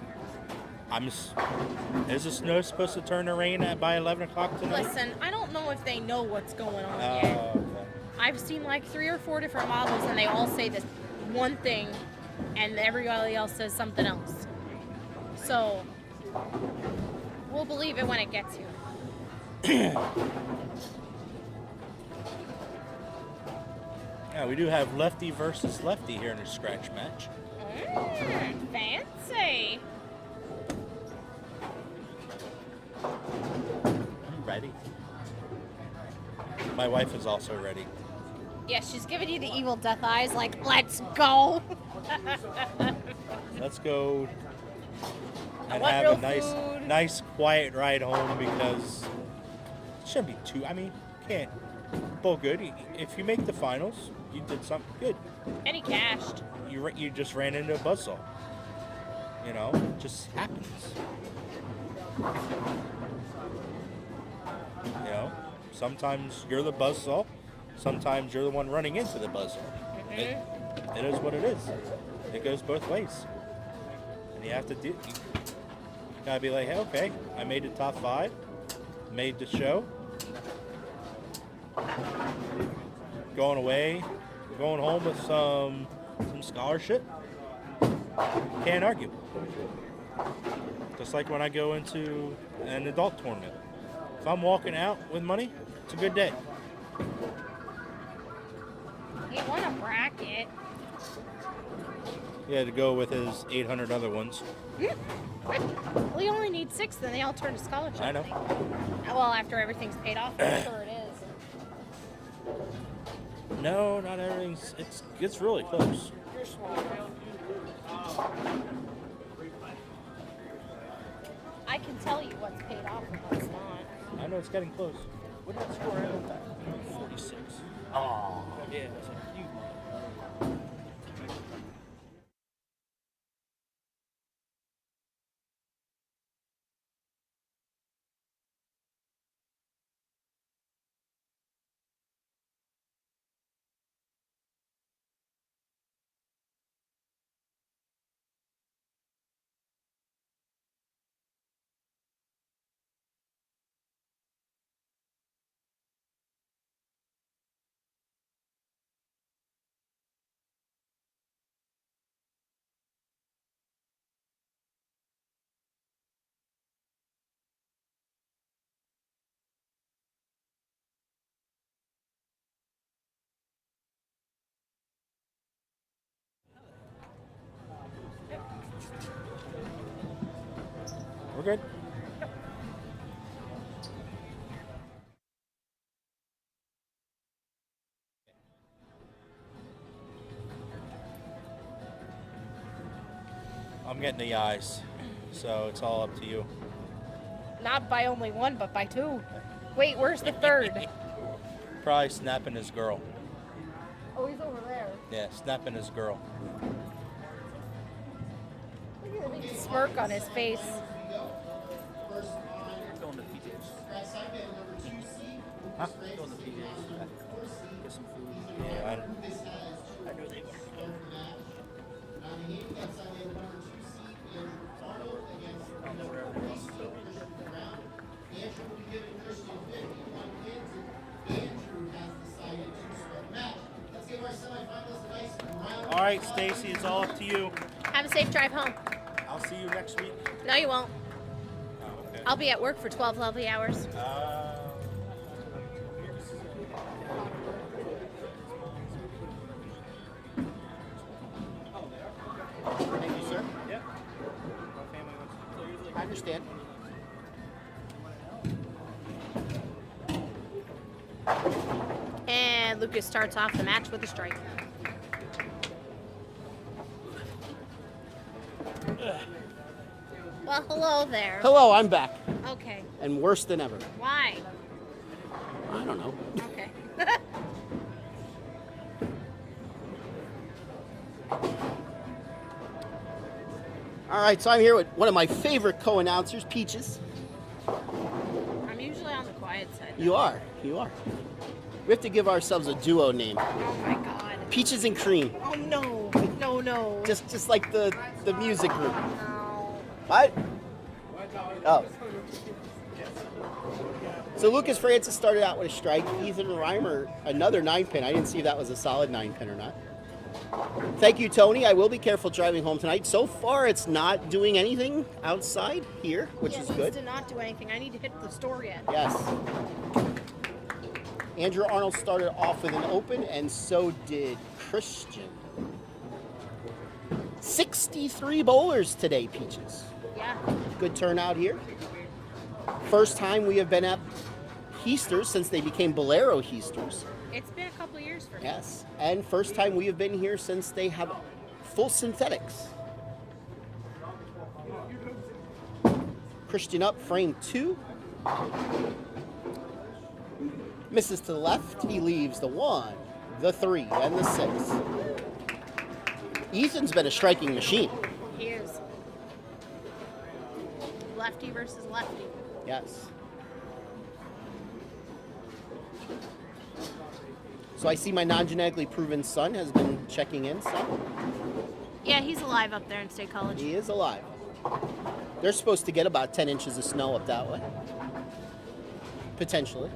Is the snow supposed to turn to rain by 11 o'clock tonight? Listen, I don't know if they know what's going on yet. Okay. I've seen like 3 or 4 different models and they all say this one thing and everybody else says something else. So, we'll believe it when it gets here. Yeah, we do have lefty versus lefty here in a scratch match. Fancy. I'm ready. My wife is also ready. Yeah, she's giving you the evil death eyes like, let's go. Let's go and want have real a food. nice quiet ride home because it shouldn't be too, I mean, can't bowl good. If you make the finals, You did something good. And he cashed. You just ran into a buzzsaw. You know, it just happens. You know, sometimes you're the buzzsaw. Sometimes you're the one running into the buzzsaw. It is what it is. It goes both ways. And you have to do. You gotta be like, hey, okay, I made the top 5, made the show. Going away, going home with some scholarship. Can't argue. Just like when I go into an adult tournament. If I'm walking out with money, it's a good day. He won a bracket. He had to go with his 800 other ones. Well, you only need 6, then they all turn to scholarship. I know. Well, after everything's paid off, I'm sure it is. No, not everything's. It's really close. You're smart. I can tell you what's paid off and what's not. I know it's getting close. What did that score end up at? 46. Oh. Yeah. It's like, you. We're good. I'm getting the eyes, so it's all up to you. Not by only 1, but by 2. Wait, where's the 3rd? Probably snapping his girl. Oh, he's over there. Yeah, snapping his girl. Look at the big smirk on his face. Going to PJs. Huh? Going to PJs. Get some food. Yeah, I knew they were. I know where everything is. All right, Stacy, it's all up to you. Have a safe drive home. I'll see you next week. No, you won't. Oh, okay. I'll be at work for 12 lovely hours. Thank you, sir. Yeah. I understand. And Lucas starts off the match with a strike. Well, hello there. Hello, I'm back. Okay. And worse than ever. Why? I don't know. Okay. All right, so I'm here with one of my favorite co-announcers, Peaches. I'm usually on the quiet side. You are. You are. We have to give ourselves a duo name. Oh my god. Peaches and Cream. Oh no. No, no. Just like the music group. No. What? Oh. So Lucas Francis started out with a strike. Ethan Reimer, another 9-pin. I didn't see if that was a solid 9-pin or not. Thank you, Tony. I will be careful driving home tonight. So far, it's not doing anything outside here, which is good. It needs to not do anything. I need to hit the store yet. Yes. Andrew Arnold started off with an open, and so did Christian. 63 bowlers today, Peaches. Yeah. Good turnout here. First time we have been at Hiesters since they became Bowlero Hiesters. It's been a couple years for me. Yes. And first time we have been here since they have full synthetics. Christian up, frame 2. Misses to the left. He leaves the 1. the 3, and the 6. Ethan's been a striking machine. He is. Lefty versus lefty. Yes. So I see my non-genetically proven son has been checking in some. Yeah, he's alive up there in State College. He is alive. They're supposed to get about 10 inches of snow up that way. Potentially.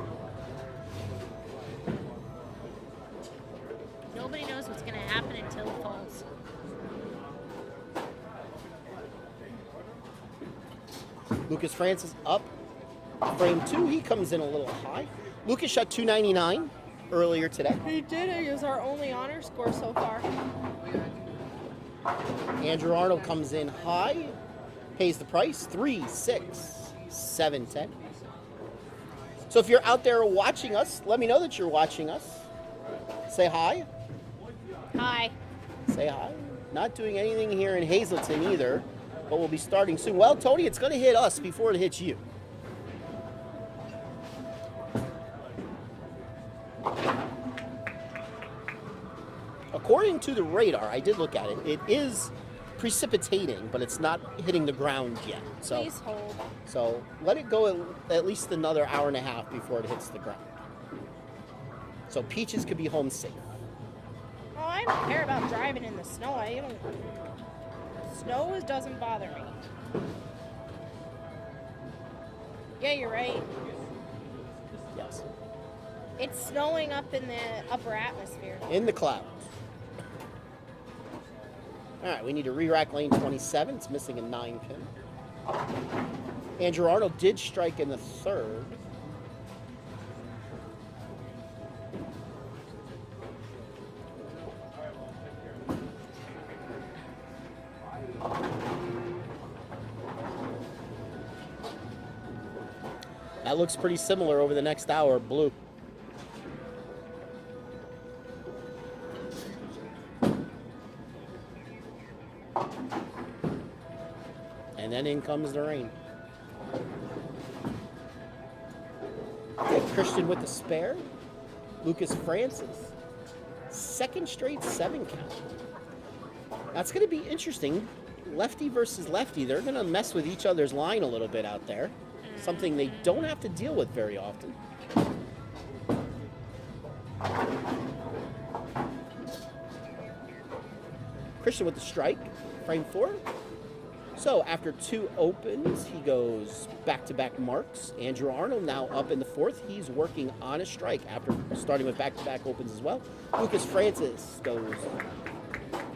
Nobody knows what's going to happen until it falls. Lucas Francis up. Frame 2, he comes in a little high. Lucas shot 299 earlier today. He did. He was our only honor score so far. Andrew Arnold comes in high, pays the price, 3, 6, 7, 10. So if you're out there watching us, let me know that you're watching us. Say hi. Hi. Say hi. Not doing anything here in Hazleton either, but we'll be starting soon. Well, Tony, it's going to hit us before it hits you. According to the radar, I did look at it, it is precipitating, but it's not hitting the ground yet. So, Please hold. so let it go at least another hour and a half before it hits the ground. So Peaches could be home safe. Oh, I don't care about driving in the snow. Snow doesn't bother me. Yeah, you're right. Yes. It's snowing up in the upper atmosphere. In the clouds. All right, we need to re-rack lane 27. It's missing a 9-pin. Andrew Arnold did strike in the 3rd. That looks pretty similar over the next hour, blue. And then in comes the rain. Christian with the spare. Lucas Francis. 2nd straight 7 count. That's going to be interesting. Lefty versus lefty. They're going to mess with each other's line a little bit out there. Something they don't have to deal with very often. Christian with the strike. Frame 4. So after 2 opens, he goes back-to-back marks. Andrew Arnold now up in the 4th. He's working on a strike after starting with back-to-back opens as well. Lucas Francis goes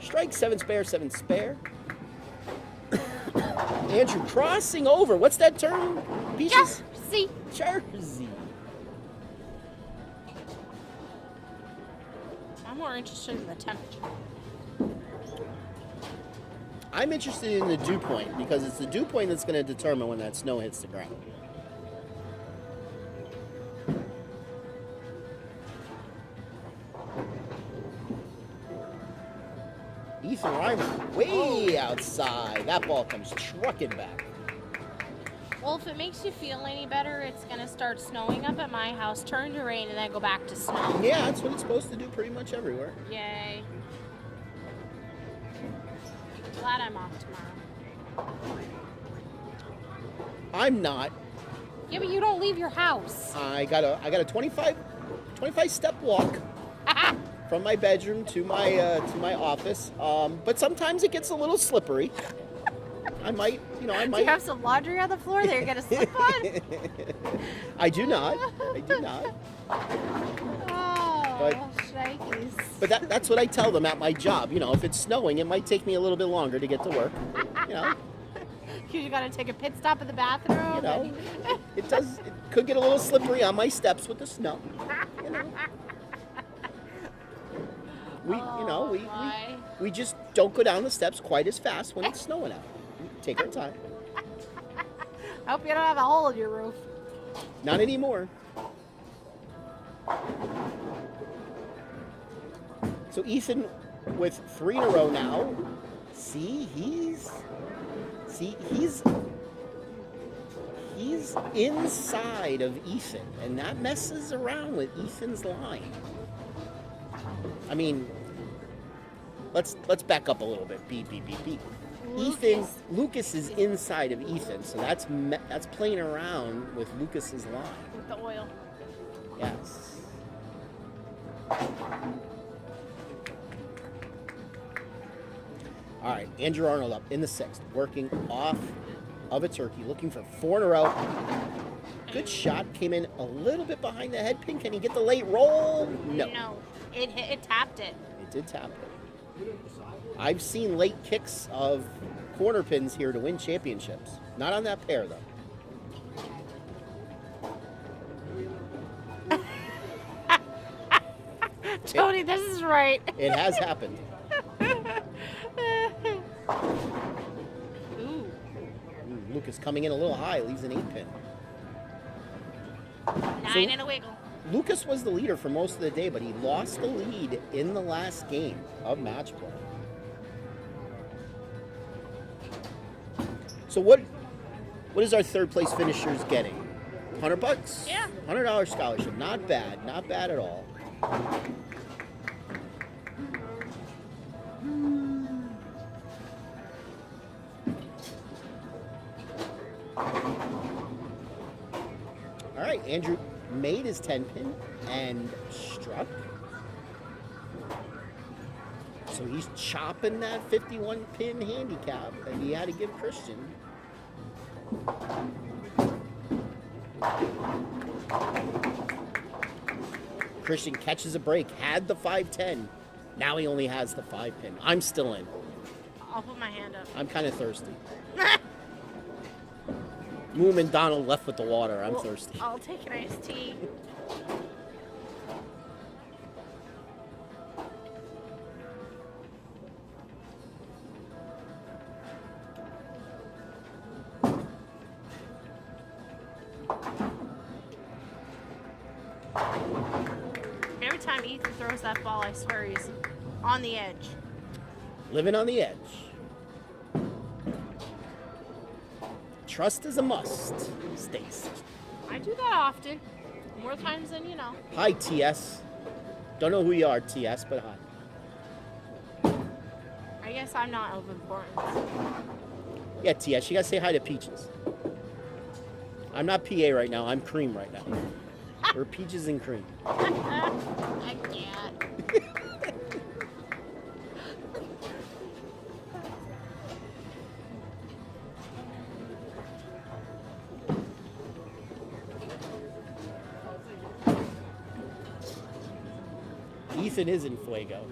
strike, 7 spare, 7 spare. Andrew crossing over. What's that term? Peaches? Jersey. Jersey. I'm more interested in the temperature. I'm interested in the dew point because it's the dew point that's going to determine when that snow hits the ground. Ethan Reimer, way outside. That ball comes trucking back. Well, if it makes you feel any better, it's going to start snowing up at my house, turn to rain, and then go back to snow. Yeah, that's what it's supposed to do pretty much everywhere. Yay. Glad I'm off tomorrow. I'm not. Yeah, but you don't leave your house. I got a 25 step walk from my bedroom to my office. But sometimes it gets a little slippery. I might. Do you have some laundry on the floor that you're gonna slip on? I do not. Oh, shnikes. But that's what I tell them at my job. If it's snowing, it might take me a little bit longer to get to work. You gotta take a pit stop in the bathroom. It could get a little slippery on my steps with the snow. We just don't go down the steps quite as fast when it's snowing out. We take our time. I hope you don't have a hole in your roof. Not anymore. So Ethan with 3 in a row now. He's inside of Ethan, and that messes around with Ethan's line. I mean, let's back up a little bit. Beep, beep, beep, beep. Lucas is inside of Ethan, so that's playing around with Lucas's line. With the oil. Yes. All right, Andrew Arnold up in the 6th, working off of a turkey, looking for 4 in a row. Good shot, came in a little bit behind the head pin. Can he get the late roll? No. No, it tapped it. It did tap it. I've seen late kicks of corner pins here to win championships. Not on that pair, though. Tony, this is right. It has happened. Ooh. Lucas coming in a little high, leaves an 8-pin. 9 and a wiggle. Lucas was the leader for most of the day, but he lost the lead in the last game of match play. So what is our third place finishers getting? $100? Yeah. $100 scholarship. Not bad. Not bad at all. All right, Andrew made his 10-pin and struck. So he's chopping that 51-pin handicap that he had to give Christian. Christian catches a break, had the 5-10. Now he only has the 5-pin. I'm still in. I'll put my hand up. I'm kind of thirsty. Moom and Donald left with the water. I'm thirsty. I'll take an iced tea. Every time Ethan throws that ball, I swear he's on the edge. Living on the edge. Trust is a must, Stace. I do that often. More times than you know. Hi, TS. Don't know who you are, TS, but hi. I guess I'm not of importance. Yeah, TS, you gotta say hi to Peaches. I'm not PA right now, I'm Cream right now. We're Peaches and Cream. I can't. Ethan is in Fuego.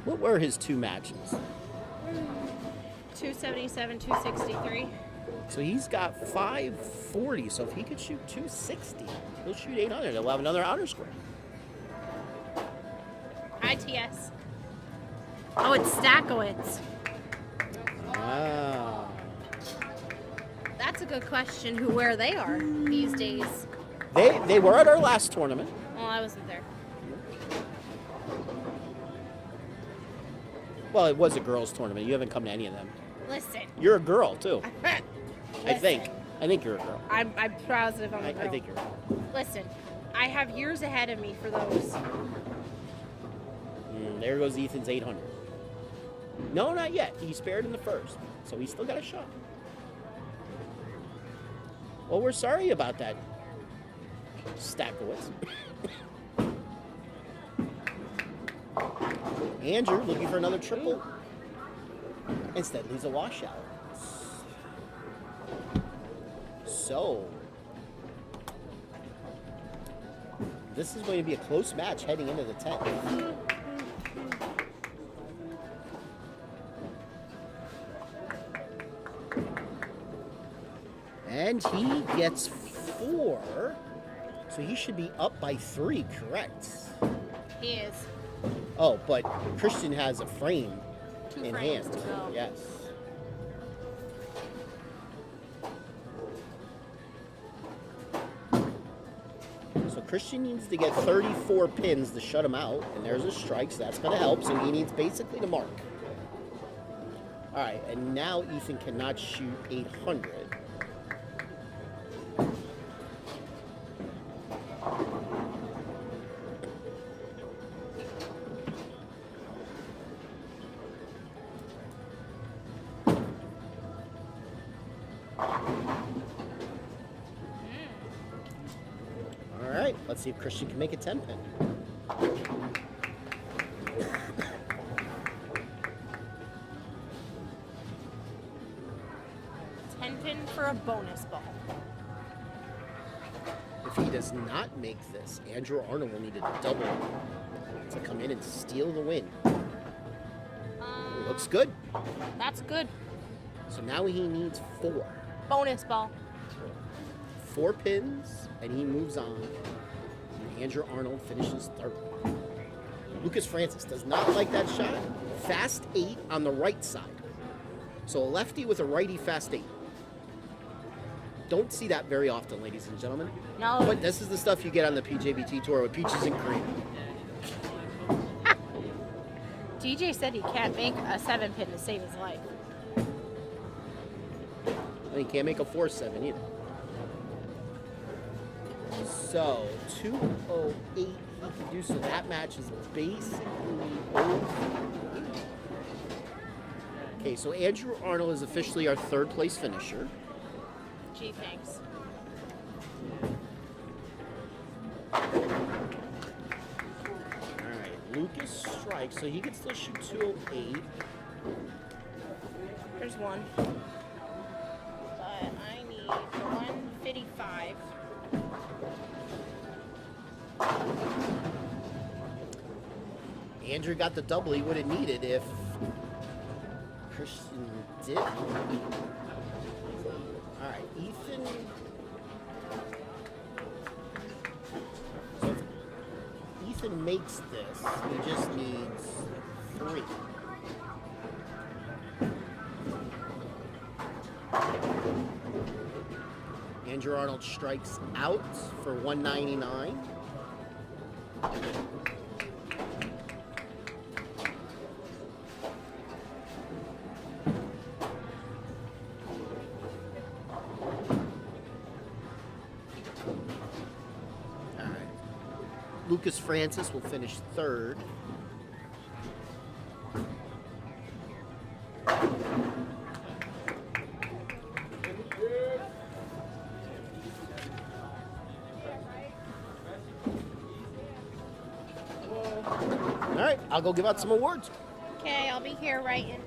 What were his 2 matches? 277, 263. So he's got 540, so if he could shoot 260, he'll shoot 800. He'll have another honor square. ITS. Oh, it's Stackowitz. Wow. That's a good question, where they are these days. They were at our last tournament. Well, I wasn't there. Well, it was a girls' tournament. You haven't come to any of them. Listen. You're a girl, too. I Listen. think you're a girl. I'm positive I'm a girl. I think you're a girl. Listen, I have years ahead of me for those. There goes Ethan's 800. No, not yet. He spared in the first, so he's still got a shot. Well, we're sorry about that, Stackowitz. Andrew looking for another triple. Instead leaves a washout. So, this is going to be a close match heading into the 10th. And he gets 4, so he should be up by 3, correct? He is. Oh, but Christian has a frame 2 in frames hand. to go. Yes. So Christian needs to get 34 pins to shut him out, and there's a strike, so that's going to help. So he needs basically to mark. All right, and now Ethan cannot shoot 800. Let's see if Christian can make a 10 pin. 10 pin for a bonus ball. If he does not make this, Andrew Arnold will need a double to come in and steal the win. Looks good. That's good. So now he needs 4. Bonus ball. 4 pins, and he moves on. And Andrew Arnold finishes 3rd. Lucas Francis does not like that shot. Fast 8 on the right side. So a lefty with a righty fast 8. Don't see that very often, ladies and gentlemen. No. But this is the stuff you get on the PJBT tour with peaches and cream. DJ said he can't make a 7 pin to save his life. And he can't make a 4-7 either. So 208 he can do, so that match is basically over. Okay, so Andrew Arnold is officially our 3rd place finisher. Gee, thanks. Alright, Lucas strikes, so he can still shoot 208. There's one. But I need 155. Andrew got the double he would have needed if Christian did. Alright, Ethan. So if Ethan makes this, he just needs 3. Andrew Arnold strikes out for 199. Lucas Francis will finish 3rd. All right, I'll go give out some awards. Okay, I'll be here writing.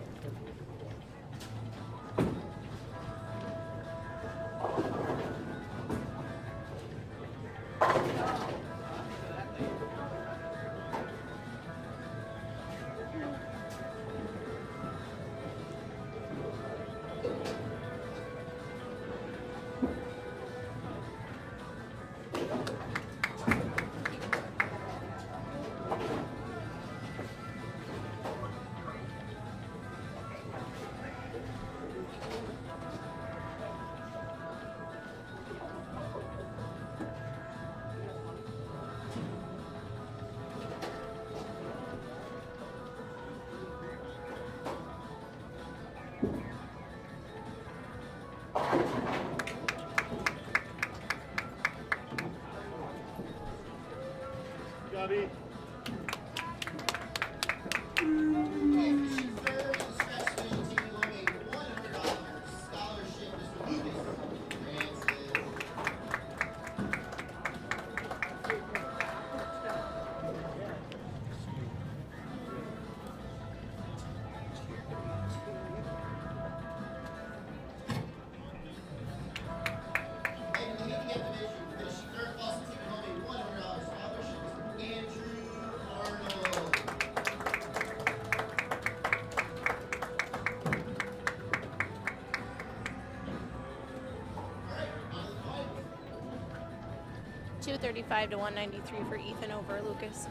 Johnny. $235 to $193 for Ethan over Lucas.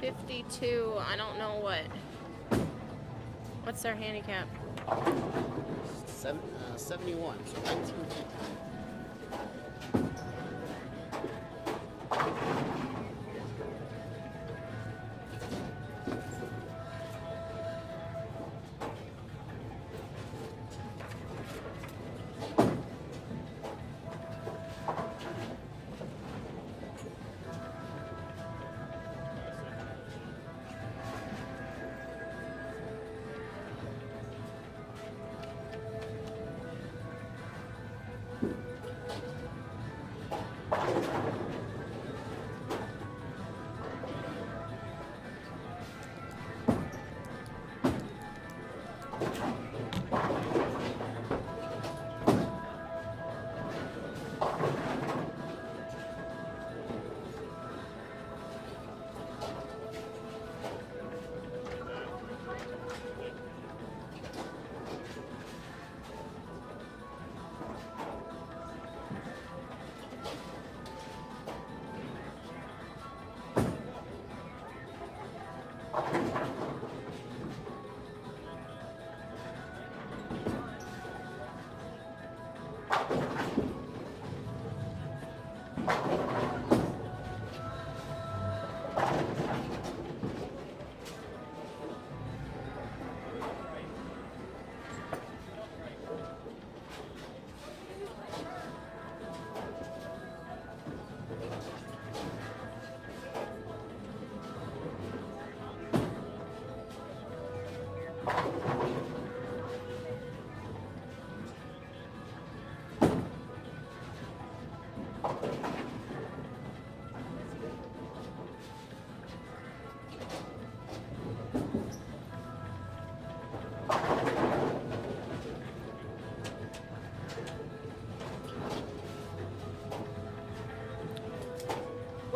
$52. I don't know what's their handicap. 71, so 19.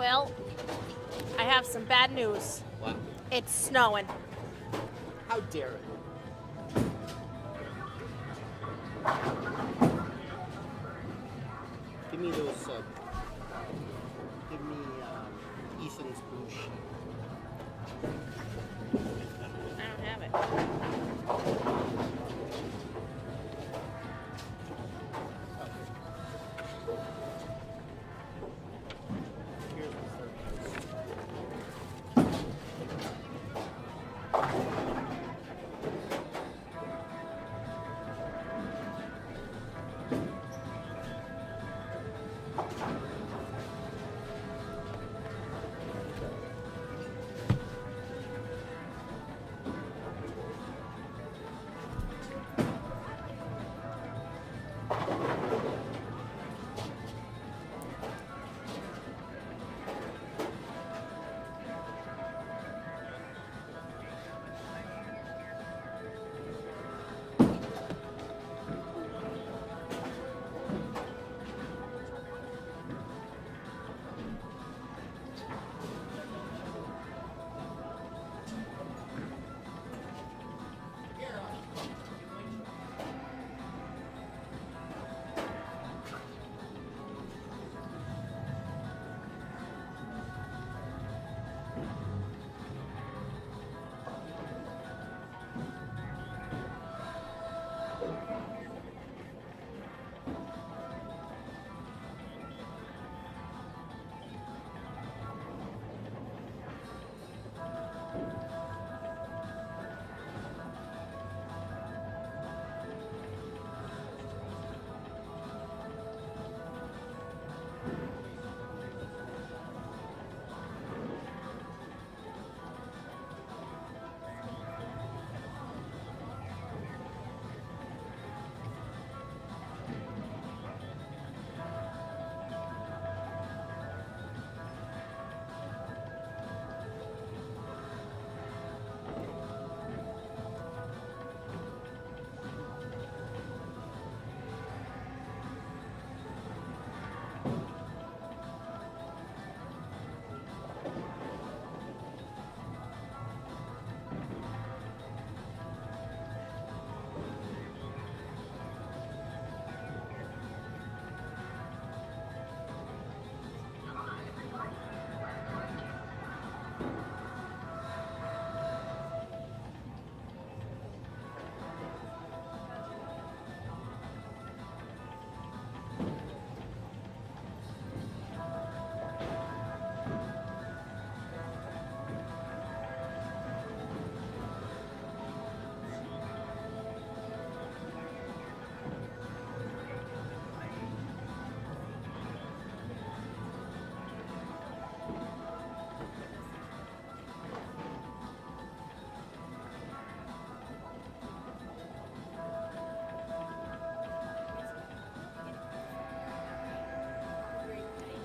Well, I have some bad news. Wow. It's snowing. How dare it? Give me those, give me Ethan's blue sheet. I don't have it. Here's the third house.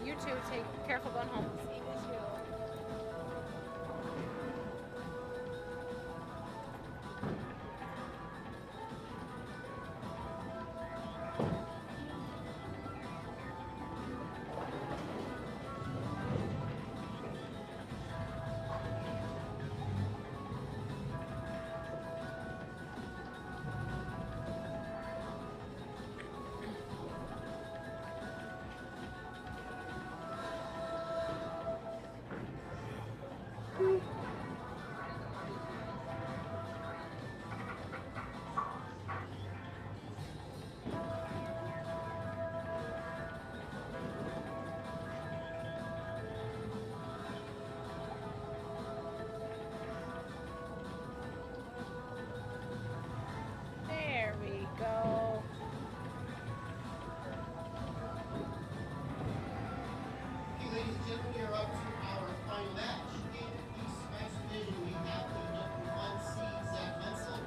You too. Take careful going home. There we go. Okay, ladies and gentlemen, we are up to our final match. In the Spice division, we have the number 1 seed, Zach Menzel,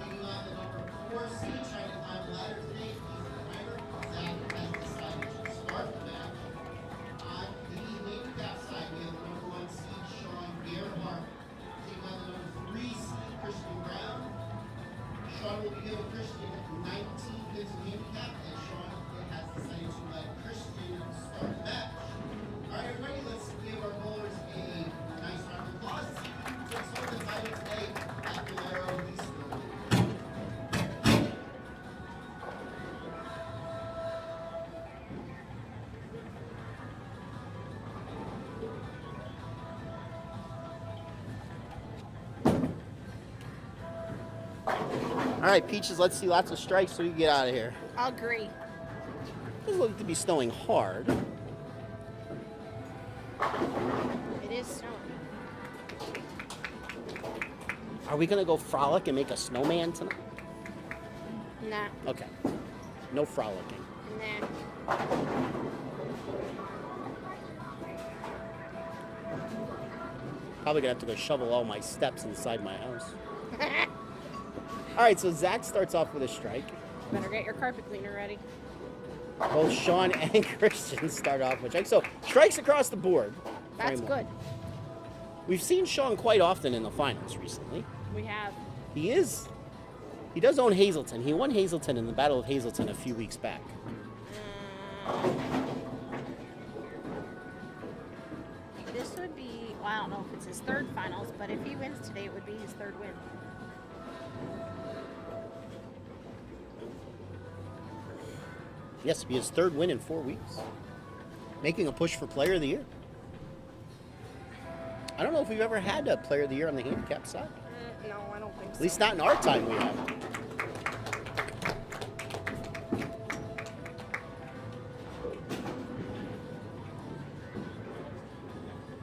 taking on the number 4 seed, trying to climb the ladder today, Ethan Reimer. Zach has decided to start the match. On the handicap side, we have the number 1 seed, Sean Gerhardt, taking on the number 3 seed, Christian Brown. Sean will be giving Christian 19 pins in handicap, and Sean has decided to let Christian start the match. All right, everybody, let's give All right, Peaches, let's see lots of strikes so we can get out of here. Agree. Doesn't look to be snowing hard. It is snowing. Are we gonna go frolic and make a snowman tonight? Nah. Okay. No frolicking. Nah. Probably gonna have to go shovel all my steps inside my house. All right, so Zach starts off with a strike. Better get your carpet cleaner ready. Both Sean and Christian start off with strikes. So strikes across the board. That's Frame good. one. We've seen Sean quite often in the finals recently. We have. He does own Hazleton. He won Hazleton in the Battle of Hazleton a few weeks back. This would be, well, I don't know if it's his third finals, but if he wins today, it would be his third win. Yes, it'd be his third win in 4 weeks. Making a push for Player of the Year. I don't know if we've ever had a Player of the Year on the handicap side. No, I don't think so. At least not in our time we have.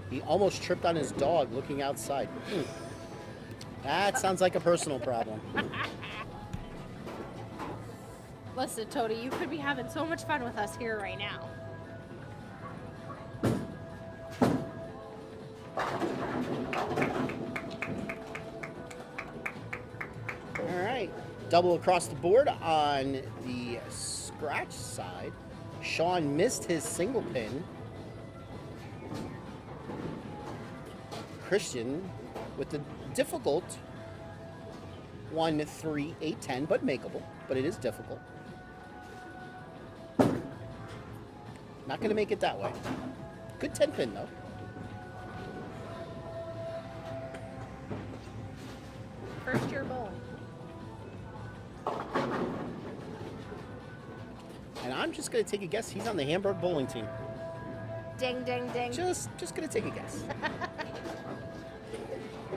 He almost tripped on his dog looking outside. That sounds like a personal problem. Listen, Tony, you could be having so much fun with us here right now. All right. Double across the board on the scratch side. Sean missed his single pin. Christian with the difficult 1, 3, 8, 10, but makeable. But it is difficult. Not going to make it that way. Good 10 pin, though. First year bowl. And I'm just going to take a guess. He's on the Hamburg bowling team. Ding, ding, ding. Just going to take a guess.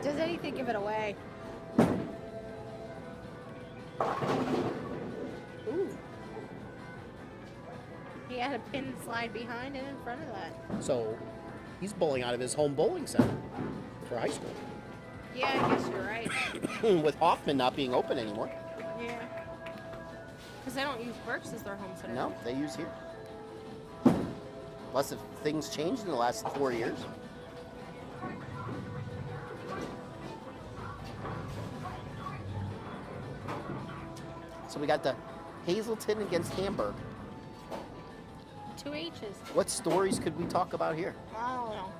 Does anything give it away? Ooh. He had a pin slide behind and in front of that. So he's bowling out of his home bowling center for high school. Yeah, I guess you're right. With Hoffman not being open anymore. Yeah. Because they don't use Berks as their home center. No, they use here. Unless if things changed in the last 4 years. So we got the Hazleton against Hamburg. 2 H's. What stories could we talk about here? I don't know.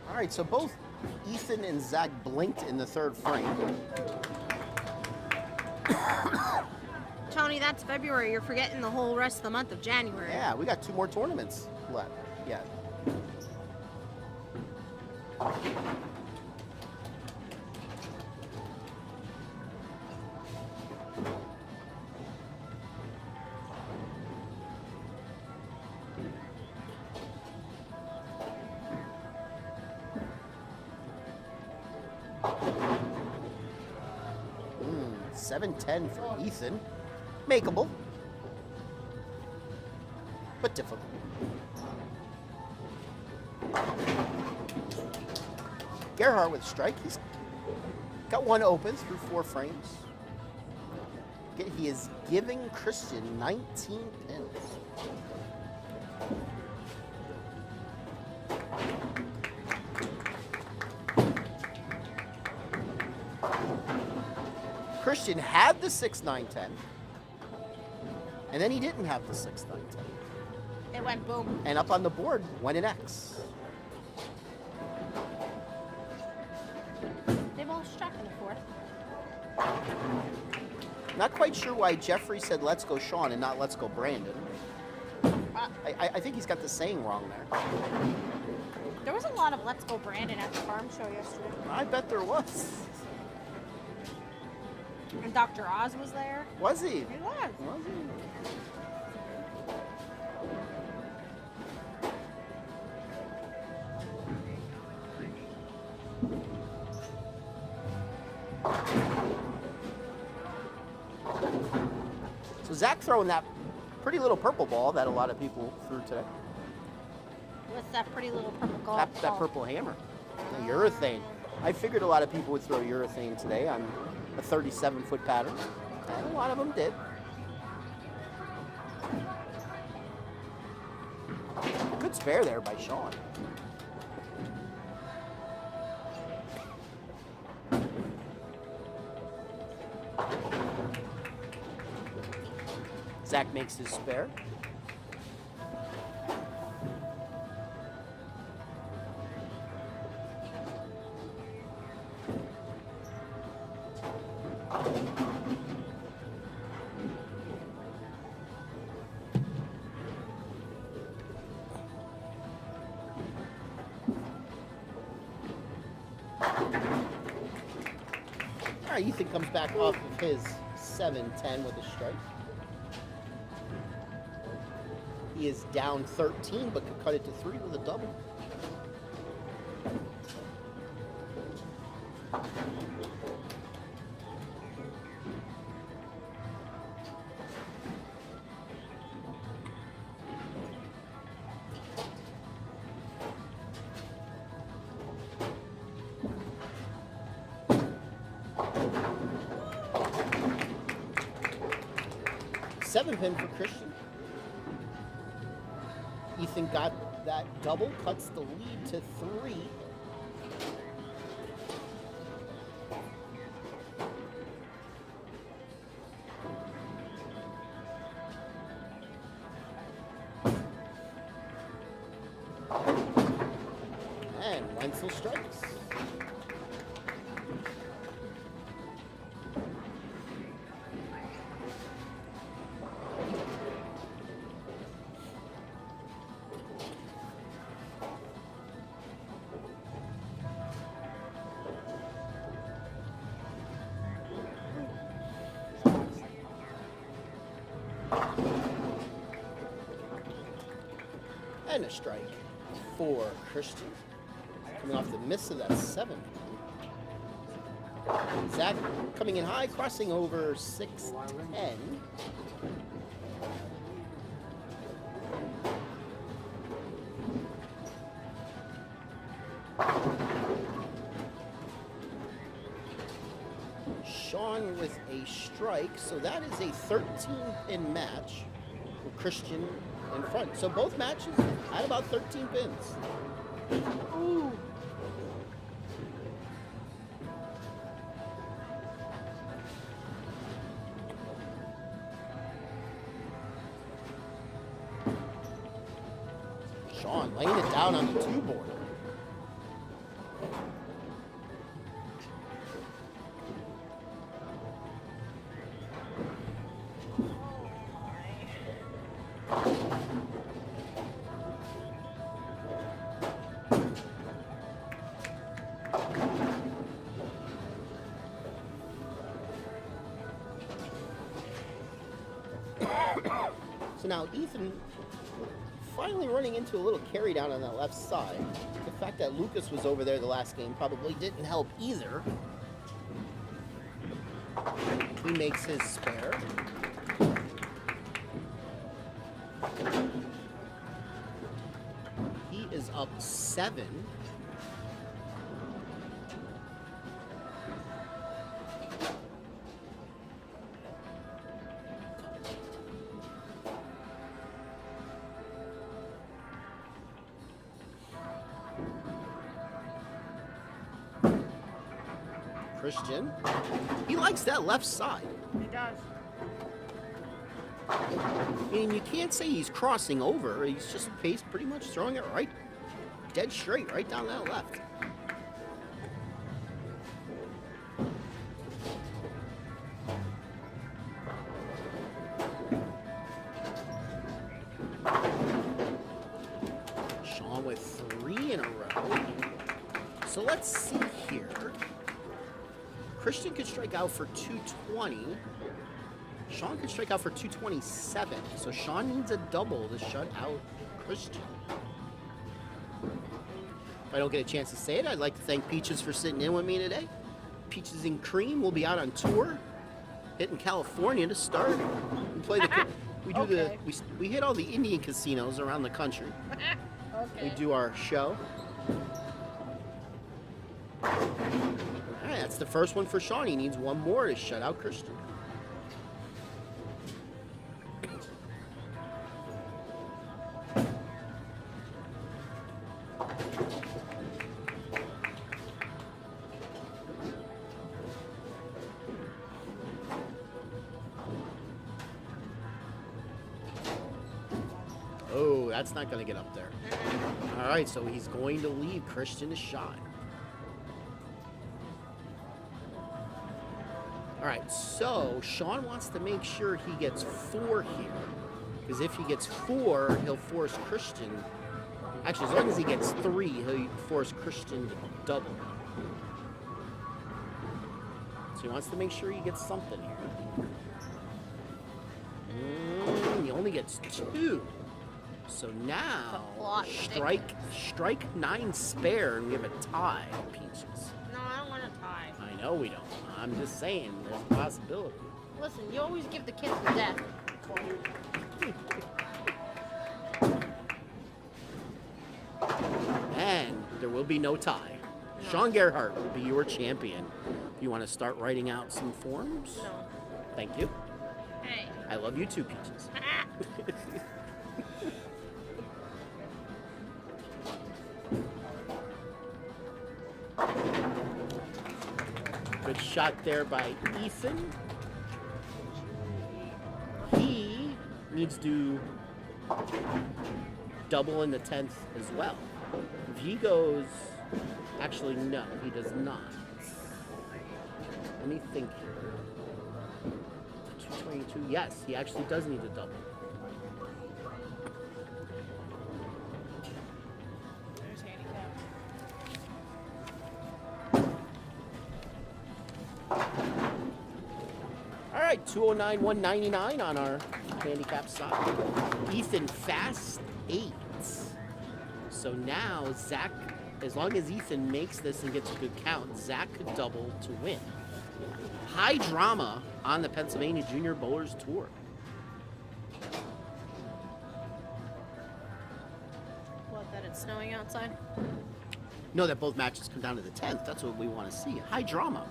All right, so both Ethan and Zach blinked in the third frame. Tony, that's February. You're forgetting the whole rest of the month of January. Yeah, we got 2 more tournaments left. Yeah. Mm, 7-10 for Ethan. Makeable, but difficult. Gerhardt with strike. He's got 1 open through 4 frames. He is giving Christian 19 pins. Christian had the 6, 9, 10. And then he didn't have the 6, 9, 10. It went boom. And up on the board went an X. They both struck in the fourth. Not quite sure why Jeffrey said let's go Sean and not let's go Brandon. I think he's got the saying wrong there. There was a lot of Let's Go Brandon at the farm show yesterday. I bet there was. And Dr. Oz was there. Was he? He was. Was he? So Zach throwing that pretty little purple ball that a lot of people threw today. What's that pretty little purple golf That ball? purple hammer. The urethane. I figured a lot of people would throw urethane today on a 37-foot pattern. And a lot of them did. Good spare there by Sean. Zach makes his spare. All right, Ethan comes back off of his 7-10 with a strike. He is down 13, but could cut it to 3 with a double. Seven pin for Christian. Ethan got that double, cuts the lead to 3. And Wenzel strikes. And a strike for Christian. Coming off the miss of that 7. Zach coming in high, crossing over 6-10. Sean with a strike, so that is a 13-pin match with Christian in front. So both matches at about 13 pins. Ooh. Sean laying it down on the 2 board. So now Ethan finally running into a little carry down on that left side. The fact that Lucas was over there the last game probably didn't help either. He makes his spare. He is up 7. Christian, he likes that left side. He does. I mean, you can't say he's crossing over. He's just pretty much throwing it right, dead straight, right down that left. Sean with 3 in a row. So let's see here. Christian could strike out for 220. Sean could strike out for 227. So Sean needs a double to shut out Christian. If I don't get a chance to say it, I'd like to thank Peaches for sitting in with me today. Peaches and Cream will be out on tour, hitting California to start and play the. We do Okay. we hit all the Indian casinos around the country. We do our show. All right, that's the first one for Sean. He needs one more to shut out Christian. Oh, that's not going to get up there. All right, so he's going to leave Christian a shot. All right, so Sean wants to make sure he gets 4 here. Because if he gets 4, he'll force Christian. Actually, as long as he gets 3, he'll force Christian to double. So he wants to make sure he gets something here. He only gets 2. So now, strike 9 spare, and we have a tie, Peaches. No, I don't want to tie. I know we don't. I'm just saying, there's a possibility. Listen, you always give the kids the death. And there will be no tie. Sean Gerhardt will be your champion. You want to start writing out some forms? No. Thank you. Hey. I love you too, Peaches. Good shot there by Ethan. He needs to double in the 10th as well. If he goes, actually no, he does not. Let me think here. 222, yes, he actually does need to double. There's handicap. All right, 209, 199 on our handicap side. Ethan fast 8. So now Zach, as long as Ethan makes this and gets a good count, Zach could double to win. High drama on the Pennsylvania Junior Bowlers Tour. What, that it's snowing outside? No, that both matches come down to the 10th. That's what we want to see. High drama.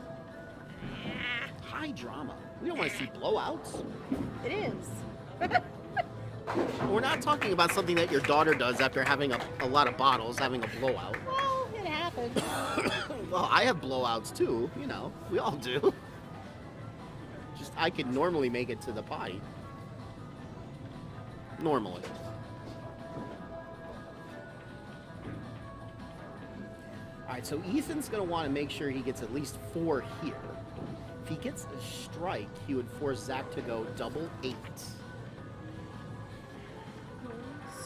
High drama. We don't want to see blowouts. It is. We're not talking about something that your daughter does after having a lot of bottles, having a blowout. Well, it happens. Well, I have blowouts too, you know. We all do. Just I could normally make it to the potty. Normally. All right, so Ethan's going to want to make sure he gets at least 4 here. If he gets a strike, he would force Zach to go double 8.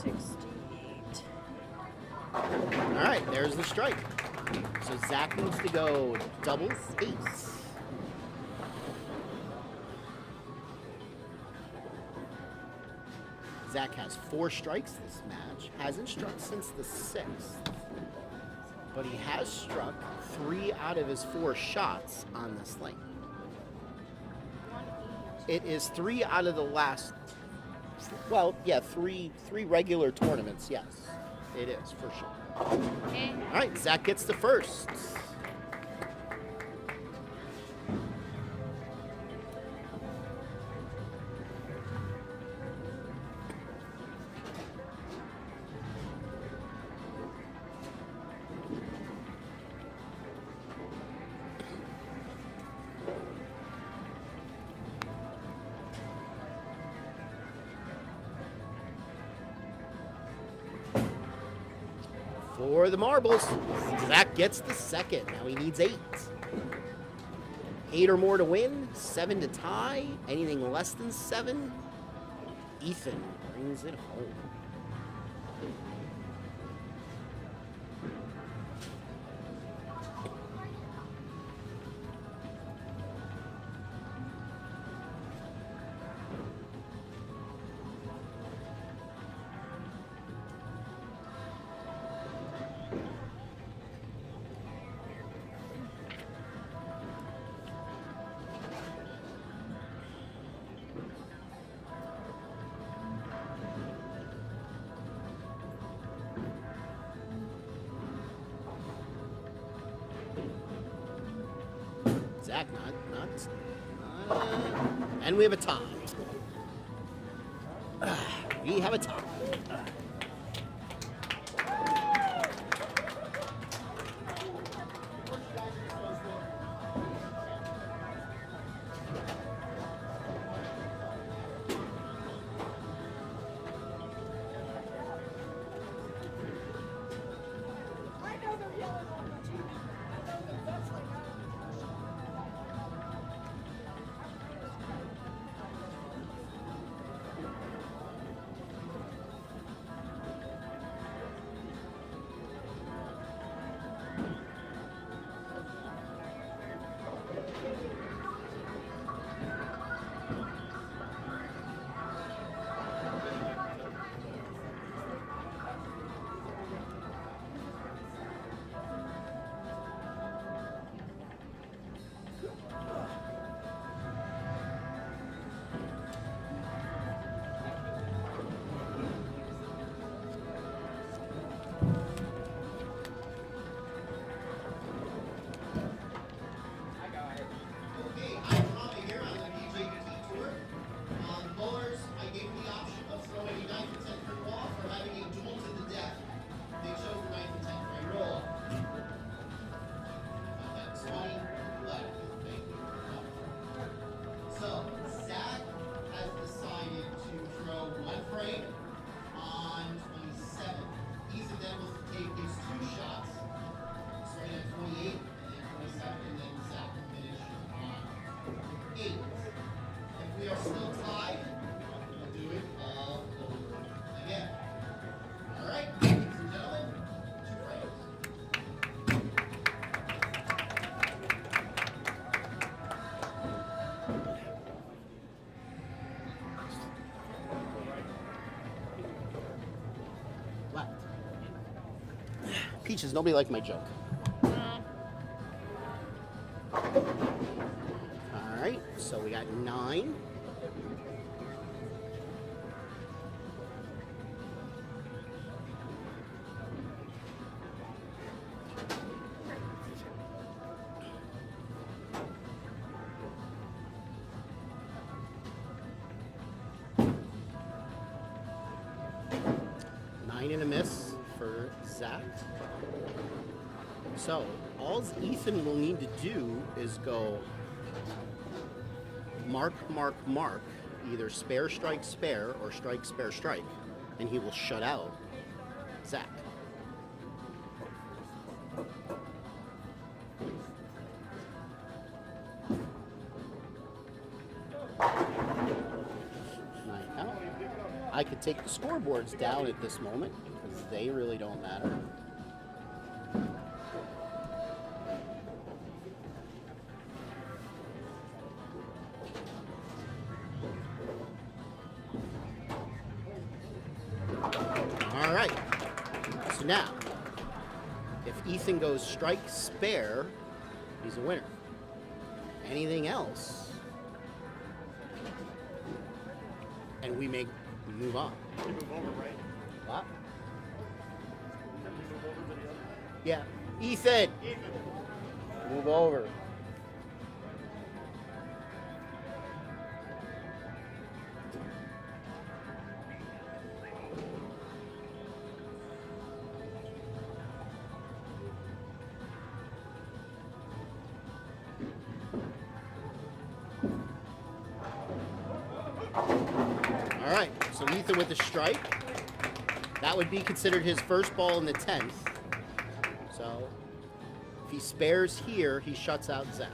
68. All right, there's the strike. So Zach needs to go double 8. Zach has 4 strikes this match. Hasn't struck since the 6th. But he has struck 3 out of his 4 shots on this lane. It is 3 out of the last, well, yeah, three regular tournaments, yes. It is, for sure. Okay. All right, Zach gets the first. For the marbles, Zach gets the second. Now he needs 8. 8 or more to win, 7 to tie. Anything less than 7, Ethan brings it home. Zach, and we have a tie. We have a tie. Okay, I'm Tommy here on the PJBT tour. Bowlers, I gave them the option of throwing a 9th and 10th free roll or having a duel to the death. They chose the 9th and 10th free roll. Got 20 left. Thank you. So, Zach has decided to throw one frame on 27. Ethan then will take his 2 shots, starting at 28 and then 27, and then Zach will finish on 8. If we are still tied, we'll do it all over again. All right, ladies and gentlemen, 2 frames. Left. Peaches, nobody liked my joke. All right, so we got 9. Nine and a miss for Zach. So, all Ethan will need to do is go mark, mark, mark, either spare, spare, or strike, spare, strike, and he will shut out Zach. Nine out. I could take the scoreboards down at this moment because they really don't matter. All right. So now, if Ethan goes strike spare, he's a winner. Anything else, and we may move on. You move over, right? What? Have to move over to the other. Yeah. Ethan, move over. All right, so Ethan with the strike. That would be considered his first ball in the 10th. So if he spares here, he shuts out Zach.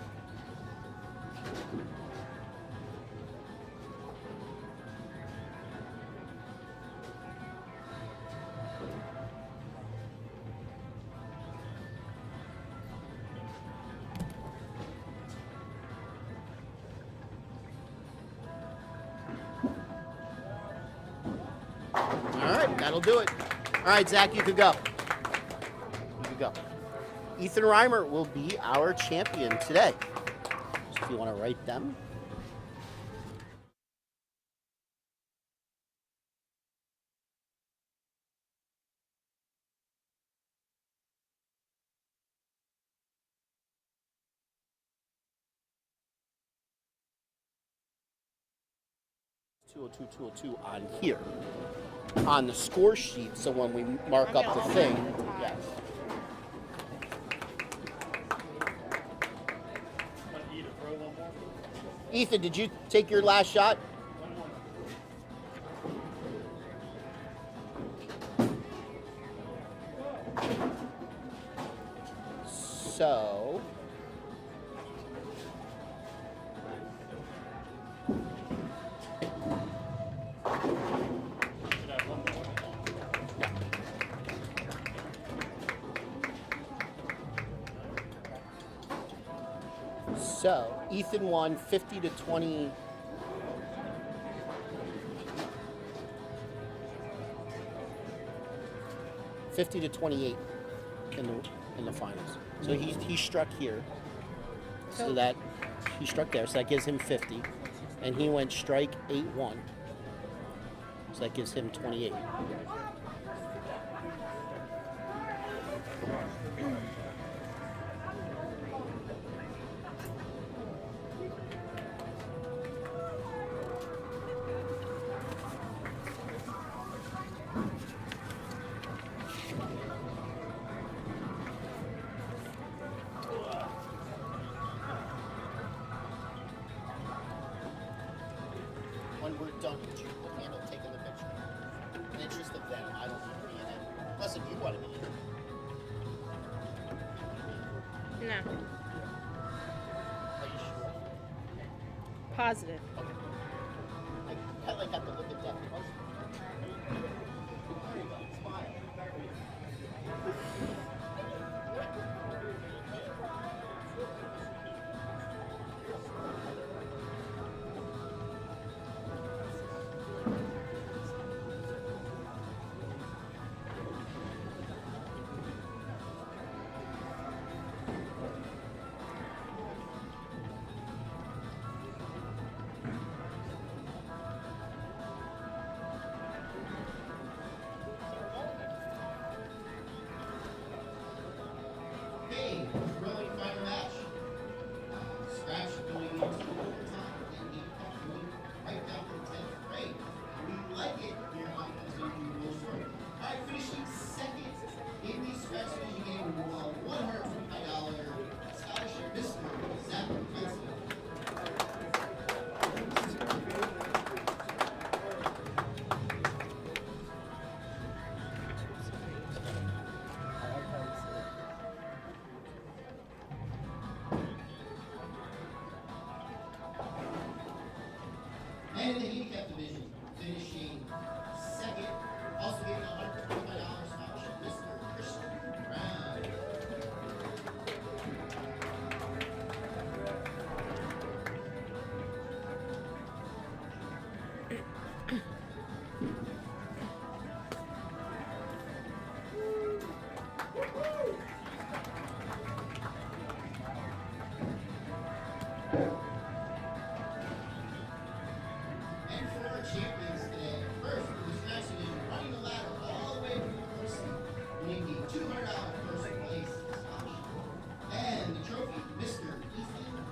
All right, that'll do it. All right, Zach, you could go. You could go. Ethan Reimer will be our champion today. So if you want to write them. 202, 202 on here on the score sheet. So when we mark up the thing, yes. Ethan, did you take your last shot? So, Ethan won 50 to 20. $50 to 28 in the finals. So he struck here. So that he struck there. So that gives him 50, and he went strike 8-1. So that gives him 28. When we're done, would you handle taking the picture? In the interest of them, I don't want to be in it. Unless if you want to be in it. No. Are you sure? Positive. I kind of got to look at that close. There you go. Smile. Hey, really final match. Scratch going into overtime and handicap going right down to the 10th grade. We like it here on PJBT Short. Alright, finishing second in the scratch division game with a $125 scholarship, Mr. Zach Wenzel. And in the handicap division, finishing second, also getting a $125 scholarship, Mr. Christian Brown. And for our champions today, first, the scratch division, running the ladder all the way from the first seat, winning the $200 first place scholarship. And the trophy, Mr. Ethan Reimer.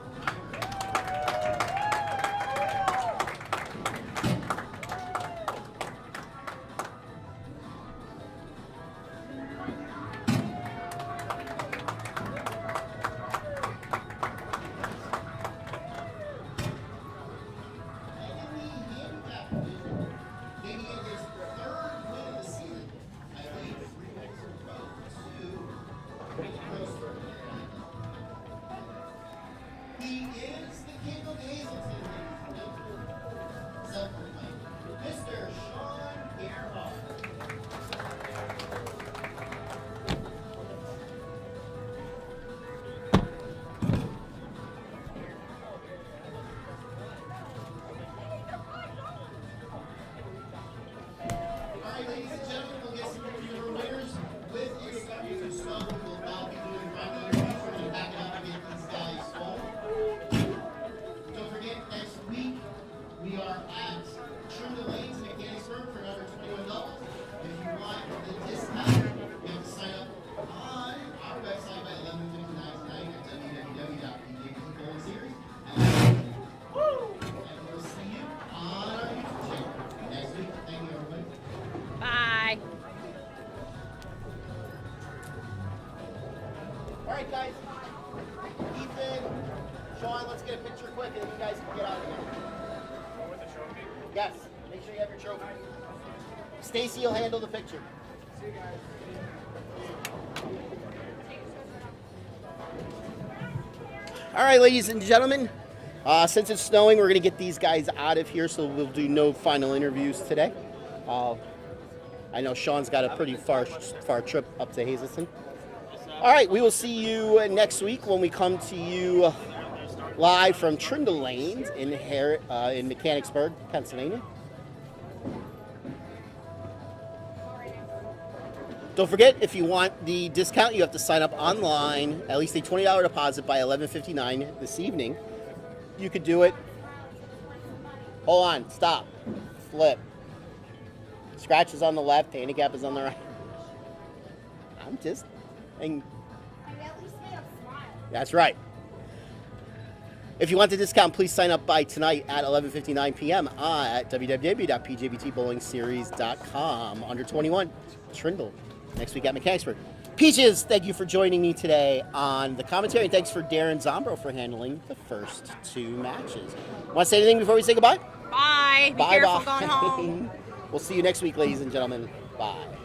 And in the handicap division, getting in his third win of the season, I believe 3 wins in a row to Ricky Grossberg. He is the king of Hazleton, ladies and gentlemen. Self-proclaimed, Mr. Sean Gerhardt. All right, ladies and gentlemen, we'll get some of your winners with instructions as well. We will now be doing final interviews. We're going to back it up and get these guys home. Don't forget, next week we are at Truman Lanes in Mechanicsburg for another 21 doubles. If you want the discount, you have to sign up on our website by 11:59 tonight at www.pjbtbowlingseries. And we'll see you on our YouTube channel. right, guys. Ethan, Sean, let's get a picture quick, and then you guys can get out of here. With the trophy? Yes. Make sure you have your trophy. Stacy will handle the picture. See you guys. All right, ladies and gentlemen. Since it's snowing, we're going to get these guys out of here, so we'll do no final interviews today. I know Sean's got a pretty far trip up to Hazelton. All right, we will see you next week when we come to you live from Trindle Lanes in Mechanicsburg, Pennsylvania. Don't forget, if you want the discount, you have to sign up online, at least a $20 deposit by 11:59 this evening. You could do it. Hold on, stop, flip. Scratch is on the left, handicap is on the right. I'm just, and that's right. If you want the discount, please sign up by tonight at 11:59 p.m. At www.pjbtbowlingseries.com. Under 21, Trindle. Next week at Mechanicsburg. Peaches, thank you for joining me today on the commentary. And thanks for Darren Zombro for handling the first two matches. Want to say anything before we say goodbye? Bye. Be careful going home. We'll see you next week, ladies and gentlemen. Bye.